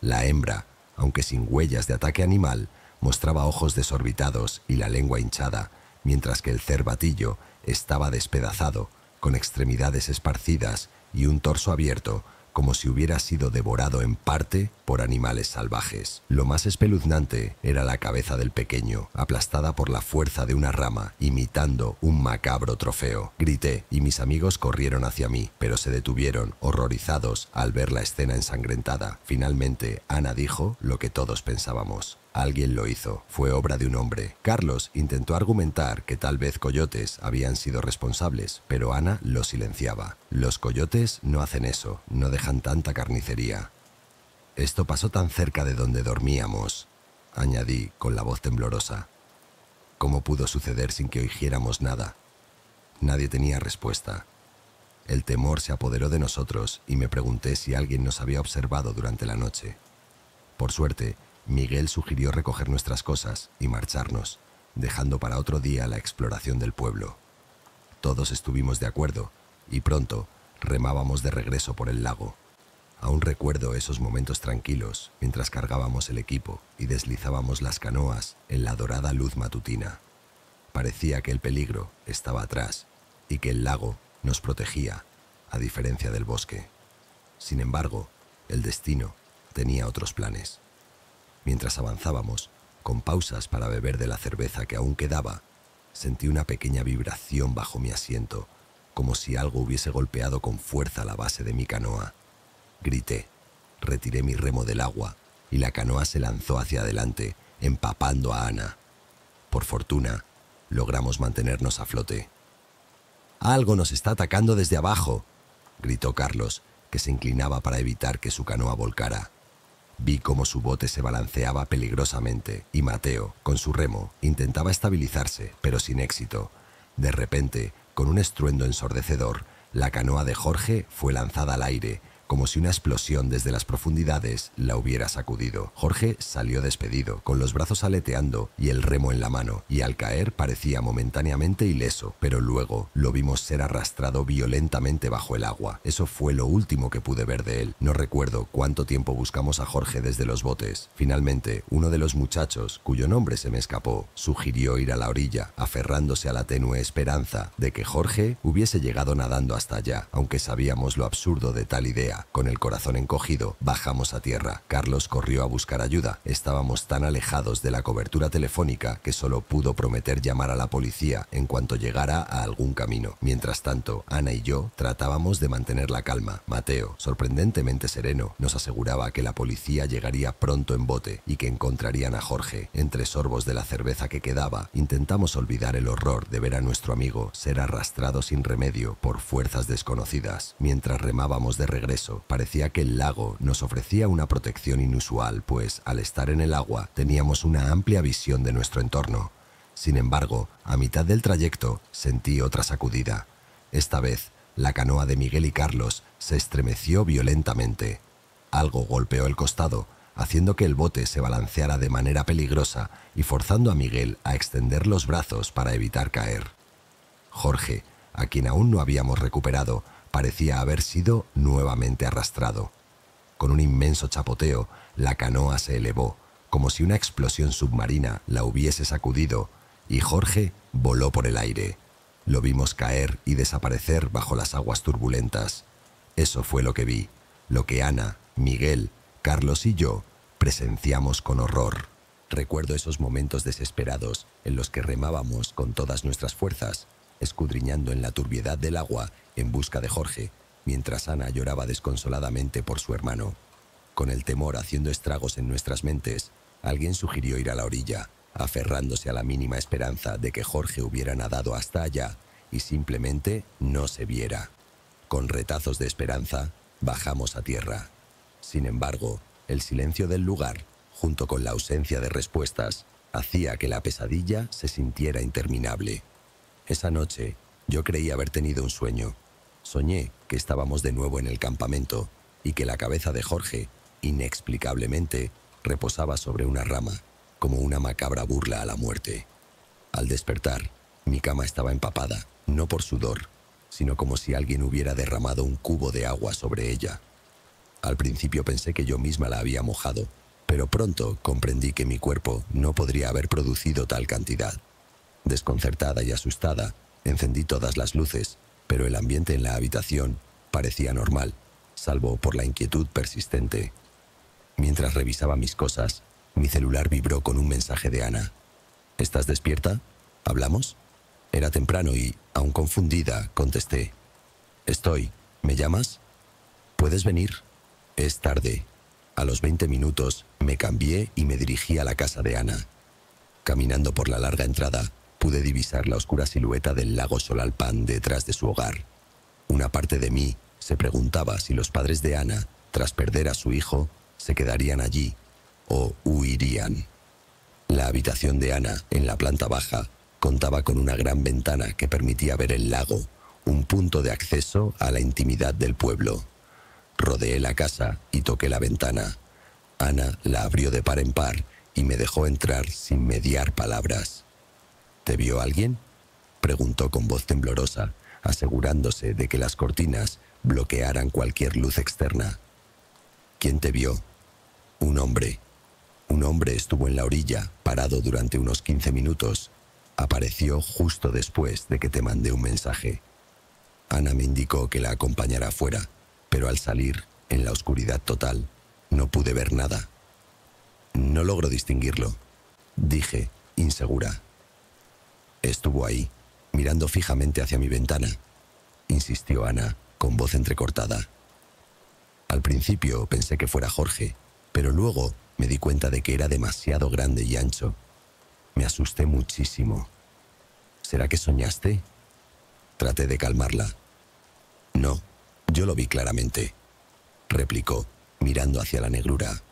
La hembra, aunque sin huellas de ataque animal, mostraba ojos desorbitados y la lengua hinchada, mientras que el cervatillo estaba despedazado, con extremidades esparcidas y un torso abierto, como si hubiera sido devorado en parte por animales salvajes. Lo más espeluznante era la cabeza del pequeño, aplastada por la fuerza de una rama, imitando un macabro trofeo. Grité y mis amigos corrieron hacia mí, pero se detuvieron, horrorizados, al ver la escena ensangrentada. Finalmente, Ana dijo lo que todos pensábamos. Alguien lo hizo. Fue obra de un hombre. Carlos intentó argumentar que tal vez coyotes habían sido responsables, pero Ana lo silenciaba. Los coyotes no hacen eso, no dejan tanta carnicería. Esto pasó tan cerca de donde dormíamos, añadí con la voz temblorosa. ¿Cómo pudo suceder sin que oyéramos nada? Nadie tenía respuesta. El temor se apoderó de nosotros y me pregunté si alguien nos había observado durante la noche. Por suerte, Miguel sugirió recoger nuestras cosas y marcharnos, dejando para otro día la exploración del pueblo. Todos estuvimos de acuerdo y pronto remábamos de regreso por el lago. Aún recuerdo esos momentos tranquilos mientras cargábamos el equipo y deslizábamos las canoas en la dorada luz matutina. Parecía que el peligro estaba atrás y que el lago nos protegía, a diferencia del bosque. Sin embargo, el destino tenía otros planes. Mientras avanzábamos, con pausas para beber de la cerveza que aún quedaba, sentí una pequeña vibración bajo mi asiento, como si algo hubiese golpeado con fuerza la base de mi canoa. Grité, retiré mi remo del agua y la canoa se lanzó hacia adelante, empapando a Ana. Por fortuna, logramos mantenernos a flote. «¡Algo nos está atacando desde abajo!», gritó Carlos, que se inclinaba para evitar que su canoa volcara. Vi cómo su bote se balanceaba peligrosamente y Mateo, con su remo, intentaba estabilizarse, pero sin éxito. De repente, con un estruendo ensordecedor, la canoa de Jorge fue lanzada al aire, como si una explosión desde las profundidades la hubiera sacudido. Jorge salió despedido, con los brazos aleteando y el remo en la mano, y al caer parecía momentáneamente ileso, pero luego lo vimos ser arrastrado violentamente bajo el agua. Eso fue lo último que pude ver de él. No recuerdo cuánto tiempo buscamos a Jorge desde los botes. Finalmente, uno de los muchachos, cuyo nombre se me escapó, sugirió ir a la orilla, aferrándose a la tenue esperanza de que Jorge hubiese llegado nadando hasta allá, aunque sabíamos lo absurdo de tal idea. Con el corazón encogido, bajamos a tierra. Carlos corrió a buscar ayuda. Estábamos tan alejados de la cobertura telefónica que solo pudo prometer llamar a la policía en cuanto llegara a algún camino. Mientras tanto, Ana y yo tratábamos de mantener la calma. Mateo, sorprendentemente sereno, nos aseguraba que la policía llegaría pronto en bote y que encontrarían a Jorge. Entre sorbos de la cerveza que quedaba, intentamos olvidar el horror de ver a nuestro amigo ser arrastrado sin remedio por fuerzas desconocidas. Mientras remábamos de regreso, parecía que el lago nos ofrecía una protección inusual, pues al estar en el agua teníamos una amplia visión de nuestro entorno. Sin embargo, a mitad del trayecto sentí otra sacudida. Esta vez, la canoa de Miguel y Carlos se estremeció violentamente. Algo golpeó el costado, haciendo que el bote se balanceara de manera peligrosa y forzando a Miguel a extender los brazos para evitar caer. Jorge, a quien aún no habíamos recuperado, parecía haber sido nuevamente arrastrado. Con un inmenso chapoteo, la canoa se elevó, como si una explosión submarina la hubiese sacudido, y Jorge voló por el aire. Lo vimos caer y desaparecer bajo las aguas turbulentas. Eso fue lo que vi, lo que Ana, Miguel, Carlos y yo presenciamos con horror. Recuerdo esos momentos desesperados en los que remábamos con todas nuestras fuerzas, escudriñando en la turbiedad del agua en busca de Jorge, mientras Ana lloraba desconsoladamente por su hermano. Con el temor haciendo estragos en nuestras mentes, alguien sugirió ir a la orilla, aferrándose a la mínima esperanza de que Jorge hubiera nadado hasta allá y simplemente no se viera. Con retazos de esperanza, bajamos a tierra. Sin embargo, el silencio del lugar, junto con la ausencia de respuestas, hacía que la pesadilla se sintiera interminable. Esa noche, yo creí haber tenido un sueño. Soñé que estábamos de nuevo en el campamento y que la cabeza de Jorge, inexplicablemente, reposaba sobre una rama, como una macabra burla a la muerte. Al despertar, mi cama estaba empapada, no por sudor, sino como si alguien hubiera derramado un cubo de agua sobre ella. Al principio pensé que yo misma la había mojado, pero pronto comprendí que mi cuerpo no podría haber producido tal cantidad. Desconcertada y asustada, encendí todas las luces, pero el ambiente en la habitación parecía normal, salvo por la inquietud persistente. Mientras revisaba mis cosas, mi celular vibró con un mensaje de Ana. ¿Estás despierta? ¿Hablamos? Era temprano y, aún confundida, contesté. Estoy. ¿Me llamas? ¿Puedes venir? Es tarde. A los 20 minutos me cambié y me dirigí a la casa de Ana. Caminando por la larga entrada, pude divisar la oscura silueta del lago Solalpan detrás de su hogar. Una parte de mí se preguntaba si los padres de Ana, tras perder a su hijo, se quedarían allí o huirían. La habitación de Ana, en la planta baja, contaba con una gran ventana que permitía ver el lago, un punto de acceso a la intimidad del pueblo. Rodeé la casa y toqué la ventana. Ana la abrió de par en par y me dejó entrar sin mediar palabras. ¿Te vio alguien?, preguntó con voz temblorosa, asegurándose de que las cortinas bloquearan cualquier luz externa. ¿Quién te vio? Un hombre. Un hombre estuvo en la orilla, parado durante unos 15 minutos. Apareció justo después de que te mandé un mensaje. Ana me indicó que la acompañara afuera, pero al salir, en la oscuridad total, no pude ver nada. No logro distinguirlo, dije, insegura. Estuvo ahí, mirando fijamente hacia mi ventana, insistió Ana, con voz entrecortada. Al principio pensé que fuera Jorge, pero luego me di cuenta de que era demasiado grande y ancho. Me asusté muchísimo. ¿Será que soñaste? Traté de calmarla. No, yo lo vi claramente, replicó, mirando hacia la negrura.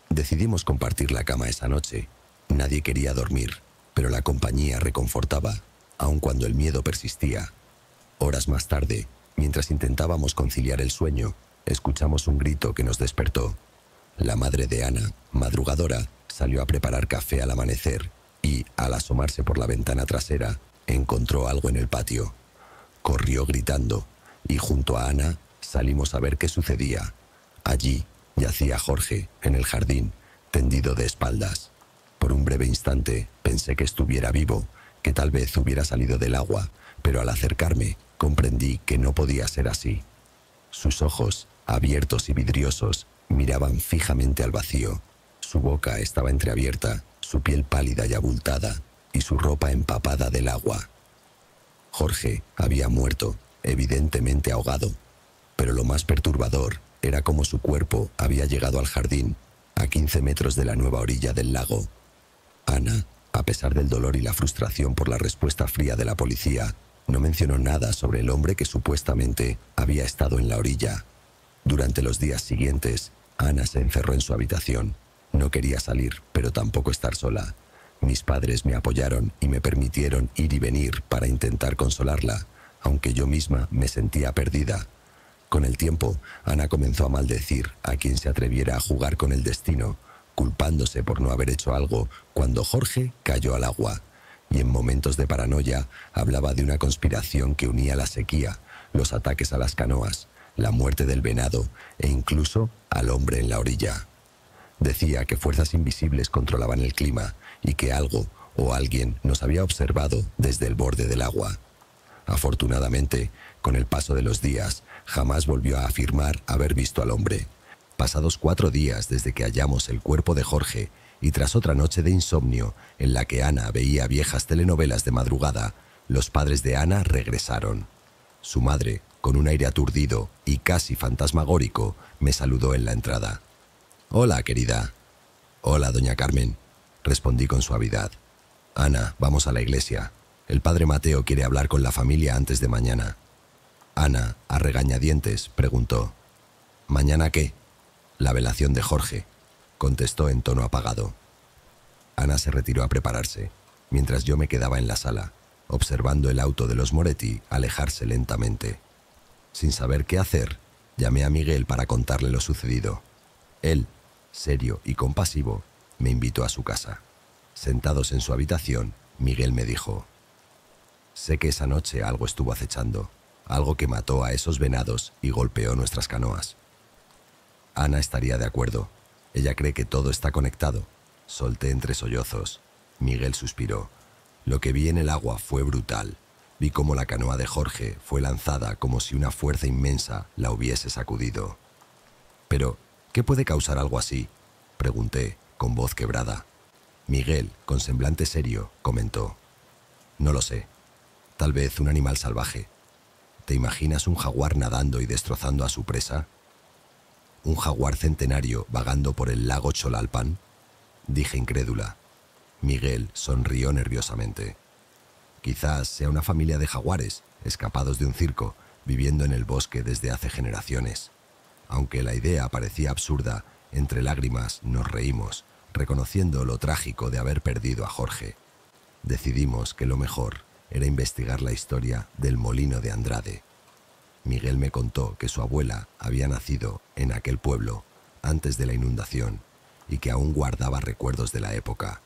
Decidimos compartir la cama esa noche. Nadie quería dormir, pero la compañía reconfortaba, aun cuando el miedo persistía. Horas más tarde, mientras intentábamos conciliar el sueño, escuchamos un grito que nos despertó. La madre de Ana, madrugadora, salió a preparar café al amanecer y, al asomarse por la ventana trasera, encontró algo en el patio. Corrió gritando y junto a Ana salimos a ver qué sucedía. Allí yacía Jorge, en el jardín, tendido de espaldas. Por un breve instante pensé que estuviera vivo, que tal vez hubiera salido del agua, pero al acercarme comprendí que no podía ser así. Sus ojos, abiertos y vidriosos, miraban fijamente al vacío. Su boca estaba entreabierta, su piel pálida y abultada, y su ropa empapada del agua. Jorge había muerto, evidentemente ahogado, pero lo más perturbador era cómo su cuerpo había llegado al jardín, a 15 metros de la nueva orilla del lago. Ana, a pesar del dolor y la frustración por la respuesta fría de la policía, no mencionó nada sobre el hombre que supuestamente había estado en la orilla. Durante los días siguientes, Ana se encerró en su habitación. No quería salir, pero tampoco estar sola. Mis padres me apoyaron y me permitieron ir y venir para intentar consolarla, aunque yo misma me sentía perdida. Con el tiempo, Ana comenzó a maldecir a quien se atreviera a jugar con el destino, culpándose por no haber hecho algo cuando Jorge cayó al agua. Y en momentos de paranoia hablaba de una conspiración que unía la sequía, los ataques a las canoas, la muerte del venado e incluso al hombre en la orilla. Decía que fuerzas invisibles controlaban el clima y que algo o alguien nos había observado desde el borde del agua. Afortunadamente, con el paso de los días, jamás volvió a afirmar haber visto al hombre. Pasados 4 días desde que hallamos el cuerpo de Jorge y tras otra noche de insomnio en la que Ana veía viejas telenovelas de madrugada, los padres de Ana regresaron. Su madre, con un aire aturdido y casi fantasmagórico, me saludó en la entrada. «Hola, querida». «Hola, doña Carmen», respondí con suavidad. «Ana, vamos a la iglesia. El padre Mateo quiere hablar con la familia antes de mañana». Ana, a regañadientes, preguntó. «¿Mañana qué?» «La velación de Jorge», contestó en tono apagado. Ana se retiró a prepararse, mientras yo me quedaba en la sala, observando el auto de los Moretti alejarse lentamente. Sin saber qué hacer, llamé a Miguel para contarle lo sucedido. Él, serio y compasivo, me invitó a su casa. Sentados en su habitación, Miguel me dijo: «Sé que esa noche algo estuvo acechando, algo que mató a esos venados y golpeó nuestras canoas». Ana estaría de acuerdo. Ella cree que todo está conectado. Solté entre sollozos. Miguel suspiró. Lo que vi en el agua fue brutal. Vi cómo la canoa de Jorge fue lanzada como si una fuerza inmensa la hubiese sacudido. «Pero, ¿qué puede causar algo así?», pregunté, con voz quebrada. Miguel, con semblante serio, comentó: «No lo sé. Tal vez un animal salvaje. ¿Te imaginas un jaguar nadando y destrozando a su presa? ¿Un jaguar centenario vagando por el lago Cholalpan?», dije incrédula. Miguel sonrió nerviosamente. «Quizás sea una familia de jaguares, escapados de un circo, viviendo en el bosque desde hace generaciones». Aunque la idea parecía absurda, entre lágrimas nos reímos, reconociendo lo trágico de haber perdido a Jorge. Decidimos que lo mejor era investigar la historia del molino de Andrade. Miguel me contó que su abuela había nacido en aquel pueblo antes de la inundación y que aún guardaba recuerdos de la época.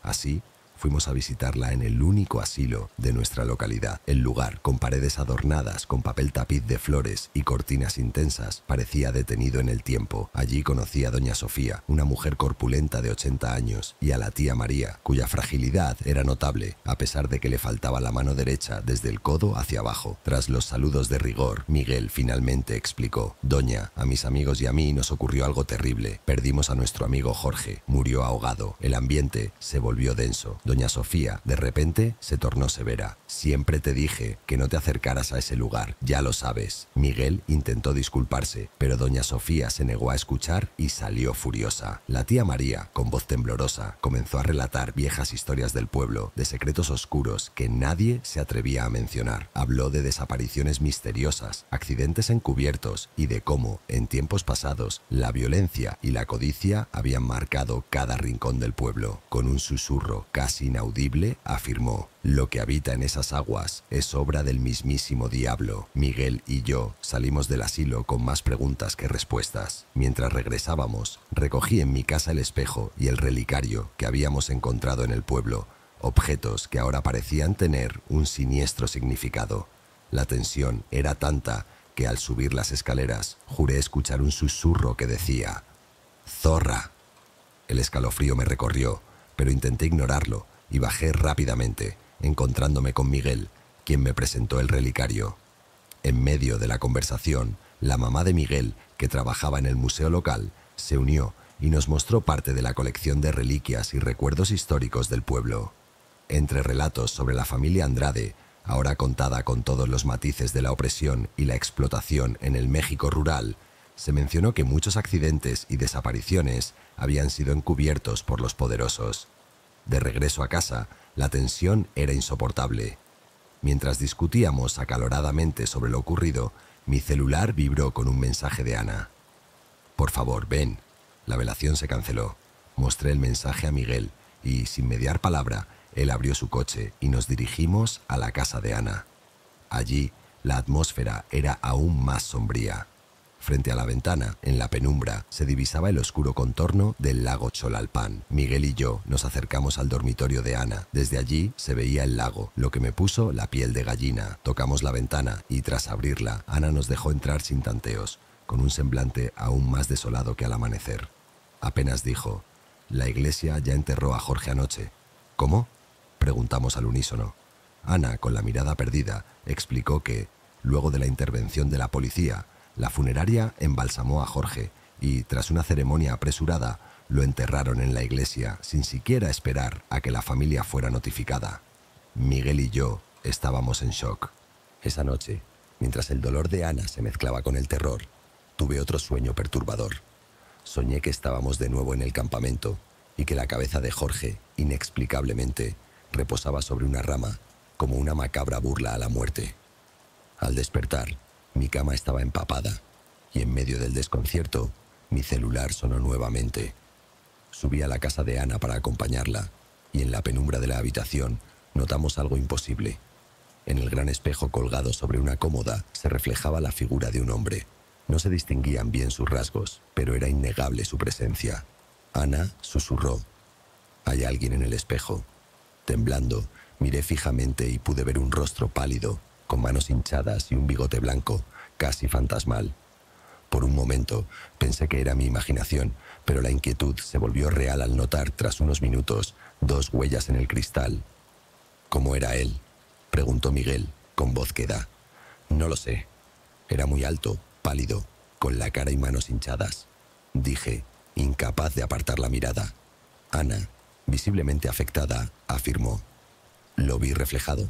Así, Fuimos a visitarla en el único asilo de nuestra localidad. El lugar, con paredes adornadas con papel tapiz de flores y cortinas intensas, parecía detenido en el tiempo. Allí conocí a doña Sofía, una mujer corpulenta de 80 años, y a la tía María, cuya fragilidad era notable, a pesar de que le faltaba la mano derecha desde el codo hacia abajo. Tras los saludos de rigor, Miguel finalmente explicó: «Doña, a mis amigos y a mí nos ocurrió algo terrible. Perdimos a nuestro amigo Jorge. Murió ahogado. El ambiente se volvió denso. Doña Sofía, de repente, se tornó severa. Siempre te dije que no te acercaras a ese lugar. Ya lo sabes». Miguel intentó disculparse, pero doña Sofía se negó a escuchar y salió furiosa. La tía María, con voz temblorosa, comenzó a relatar viejas historias del pueblo, de secretos oscuros que nadie se atrevía a mencionar. Habló de desapariciones misteriosas, accidentes encubiertos y de cómo, en tiempos pasados, la violencia y la codicia habían marcado cada rincón del pueblo. Con un susurro casi inaudible, afirmó: «Lo que habita en esas aguas es obra del mismísimo diablo». Miguel y yo salimos del asilo con más preguntas que respuestas. Mientras regresábamos, recogí en mi casa el espejo y el relicario que habíamos encontrado en el pueblo, objetos que ahora parecían tener un siniestro significado. La tensión era tanta que al subir las escaleras juré escuchar un susurro que decía: «¡Zorra!». El escalofrío me recorrió, pero intenté ignorarlo y bajé rápidamente, encontrándome con Miguel, quien me presentó el relicario. En medio de la conversación, la mamá de Miguel, que trabajaba en el museo local, se unió y nos mostró parte de la colección de reliquias y recuerdos históricos del pueblo. Entre relatos sobre la familia Andrade, ahora contada con todos los matices de la opresión y la explotación en el México rural, se mencionó que muchos accidentes y desapariciones habían sido encubiertos por los poderosos. De regreso a casa, la tensión era insoportable. Mientras discutíamos acaloradamente sobre lo ocurrido, mi celular vibró con un mensaje de Ana. «Por favor, ven». La velación se canceló. Mostré el mensaje a Miguel y, sin mediar palabra, él abrió su coche y nos dirigimos a la casa de Ana. Allí, la atmósfera era aún más sombría. Frente a la ventana, en la penumbra, se divisaba el oscuro contorno del lago Xolalpan. Miguel y yo nos acercamos al dormitorio de Ana. Desde allí se veía el lago, lo que me puso la piel de gallina. Tocamos la ventana y, tras abrirla, Ana nos dejó entrar sin tanteos, con un semblante aún más desolado que al amanecer. Apenas dijo: «La iglesia ya enterró a Jorge anoche». «¿Cómo?», preguntamos al unísono. Ana, con la mirada perdida, explicó que, luego de la intervención de la policía, la funeraria embalsamó a Jorge y, tras una ceremonia apresurada, lo enterraron en la iglesia sin siquiera esperar a que la familia fuera notificada. Miguel y yo estábamos en shock. Esa noche, mientras el dolor de Ana se mezclaba con el terror, tuve otro sueño perturbador. Soñé que estábamos de nuevo en el campamento y que la cabeza de Jorge, inexplicablemente, reposaba sobre una rama, como una macabra burla a la muerte. Al despertar, mi cama estaba empapada y, en medio del desconcierto, mi celular sonó nuevamente. Subí a la casa de Ana para acompañarla y, en la penumbra de la habitación, notamos algo imposible. En el gran espejo colgado sobre una cómoda se reflejaba la figura de un hombre. No se distinguían bien sus rasgos, pero era innegable su presencia. Ana susurró: «¿Hay alguien en el espejo?». Temblando, miré fijamente y pude ver un rostro pálido, con manos hinchadas y un bigote blanco, casi fantasmal. Por un momento pensé que era mi imaginación, pero la inquietud se volvió real al notar, tras unos minutos, dos huellas en el cristal. «¿Cómo era él?», preguntó Miguel, con voz queda. «No lo sé. Era muy alto, pálido, con la cara y manos hinchadas», dije, incapaz de apartar la mirada. Ana, visiblemente afectada, afirmó: «Lo vi reflejado.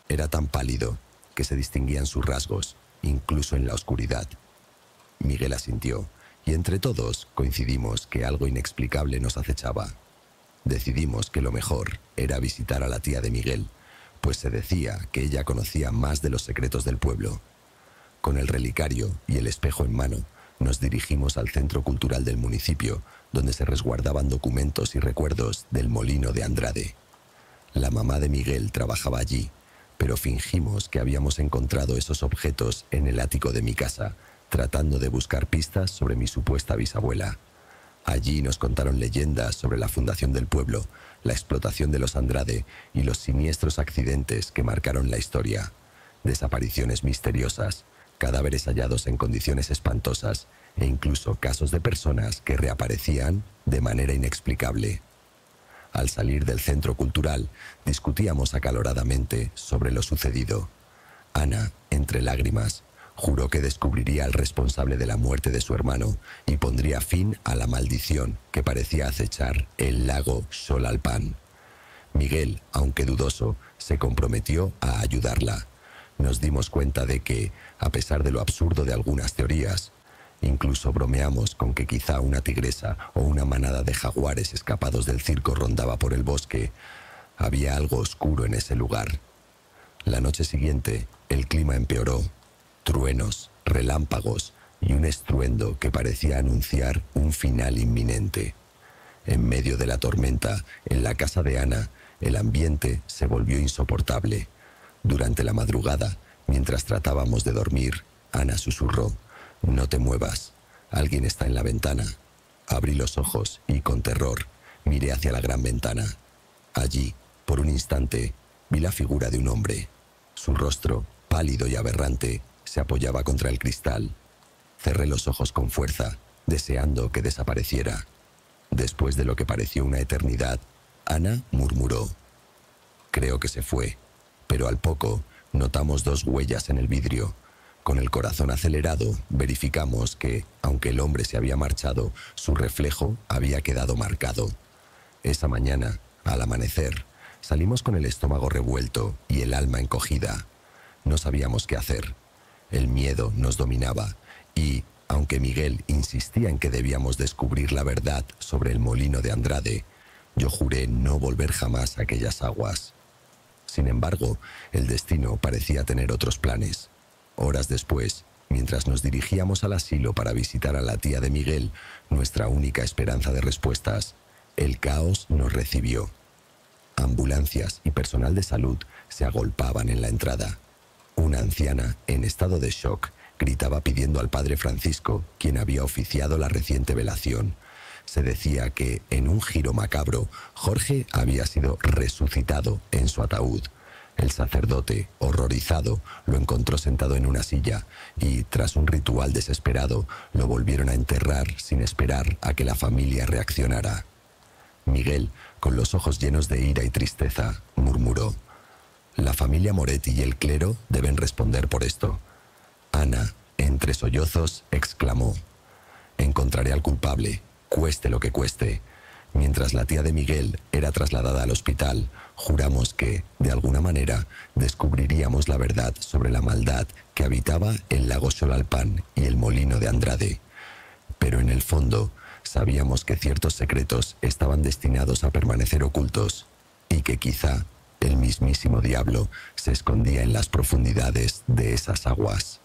Era tan pálido que se distinguían sus rasgos, incluso en la oscuridad». Miguel asintió, y entre todos coincidimos que algo inexplicable nos acechaba. Decidimos que lo mejor era visitar a la tía de Miguel, pues se decía que ella conocía más de los secretos del pueblo. Con el relicario y el espejo en mano, nos dirigimos al centro cultural del municipio, donde se resguardaban documentos y recuerdos del molino de Andrade. La mamá de Miguel trabajaba allí, pero fingimos que habíamos encontrado esos objetos en el ático de mi casa, tratando de buscar pistas sobre mi supuesta bisabuela. Allí nos contaron leyendas sobre la fundación del pueblo, la explotación de los Andrade y los siniestros accidentes que marcaron la historia. Desapariciones misteriosas, cadáveres hallados en condiciones espantosas e incluso casos de personas que reaparecían de manera inexplicable. Al salir del centro cultural, discutíamos acaloradamente sobre lo sucedido. Ana, entre lágrimas, juró que descubriría al responsable de la muerte de su hermano y pondría fin a la maldición que parecía acechar el lago Xolalpan. Miguel, aunque dudoso, se comprometió a ayudarla. Nos dimos cuenta de que, a pesar de lo absurdo de algunas teorías, incluso bromeamos con que quizá una tigresa o una manada de jaguares escapados del circo rondaba por el bosque. Había algo oscuro en ese lugar. La noche siguiente, el clima empeoró. Truenos, relámpagos y un estruendo que parecía anunciar un final inminente. En medio de la tormenta, en la casa de Ana, el ambiente se volvió insoportable. Durante la madrugada, mientras tratábamos de dormir, Ana susurró: «No te muevas, alguien está en la ventana». Abrí los ojos y, con terror, miré hacia la gran ventana. Allí, por un instante, vi la figura de un hombre. Su rostro, pálido y aberrante, se apoyaba contra el cristal. Cerré los ojos con fuerza, deseando que desapareciera. Después de lo que pareció una eternidad, Ana murmuró: «Creo que se fue», pero al poco notamos dos huellas en el vidrio. Con el corazón acelerado, verificamos que, aunque el hombre se había marchado, su reflejo había quedado marcado. Esa mañana, al amanecer, salimos con el estómago revuelto y el alma encogida. No sabíamos qué hacer. El miedo nos dominaba y, aunque Miguel insistía en que debíamos descubrir la verdad sobre el molino de Andrade, yo juré no volver jamás a aquellas aguas. Sin embargo, el destino parecía tener otros planes. Horas después, mientras nos dirigíamos al asilo para visitar a la tía de Miguel, nuestra única esperanza de respuestas, el caos nos recibió. Ambulancias y personal de salud se agolpaban en la entrada. Una anciana, en estado de shock, gritaba pidiendo al padre Francisco, quien había oficiado la reciente velación. Se decía que, en un giro macabro, Jorge había sido resucitado en su ataúd. El sacerdote, horrorizado, lo encontró sentado en una silla y, tras un ritual desesperado, lo volvieron a enterrar sin esperar a que la familia reaccionara. Miguel, con los ojos llenos de ira y tristeza, murmuró: «La familia Moretti y el clero deben responder por esto». Ana, entre sollozos, exclamó: «Encontraré al culpable, cueste lo que cueste». Mientras la tía de Miguel era trasladada al hospital, juramos que, de alguna manera, descubriríamos la verdad sobre la maldad que habitaba el lago Xolalpan y el molino de Andrade. Pero en el fondo, sabíamos que ciertos secretos estaban destinados a permanecer ocultos y que quizá el mismísimo diablo se escondía en las profundidades de esas aguas.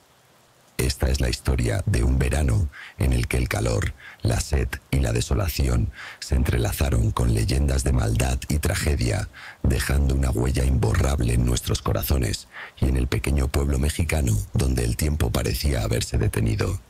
Esta es la historia de un verano en el que el calor, la sed y la desolación se entrelazaron con leyendas de maldad y tragedia, dejando una huella imborrable en nuestros corazones y en el pequeño pueblo mexicano donde el tiempo parecía haberse detenido.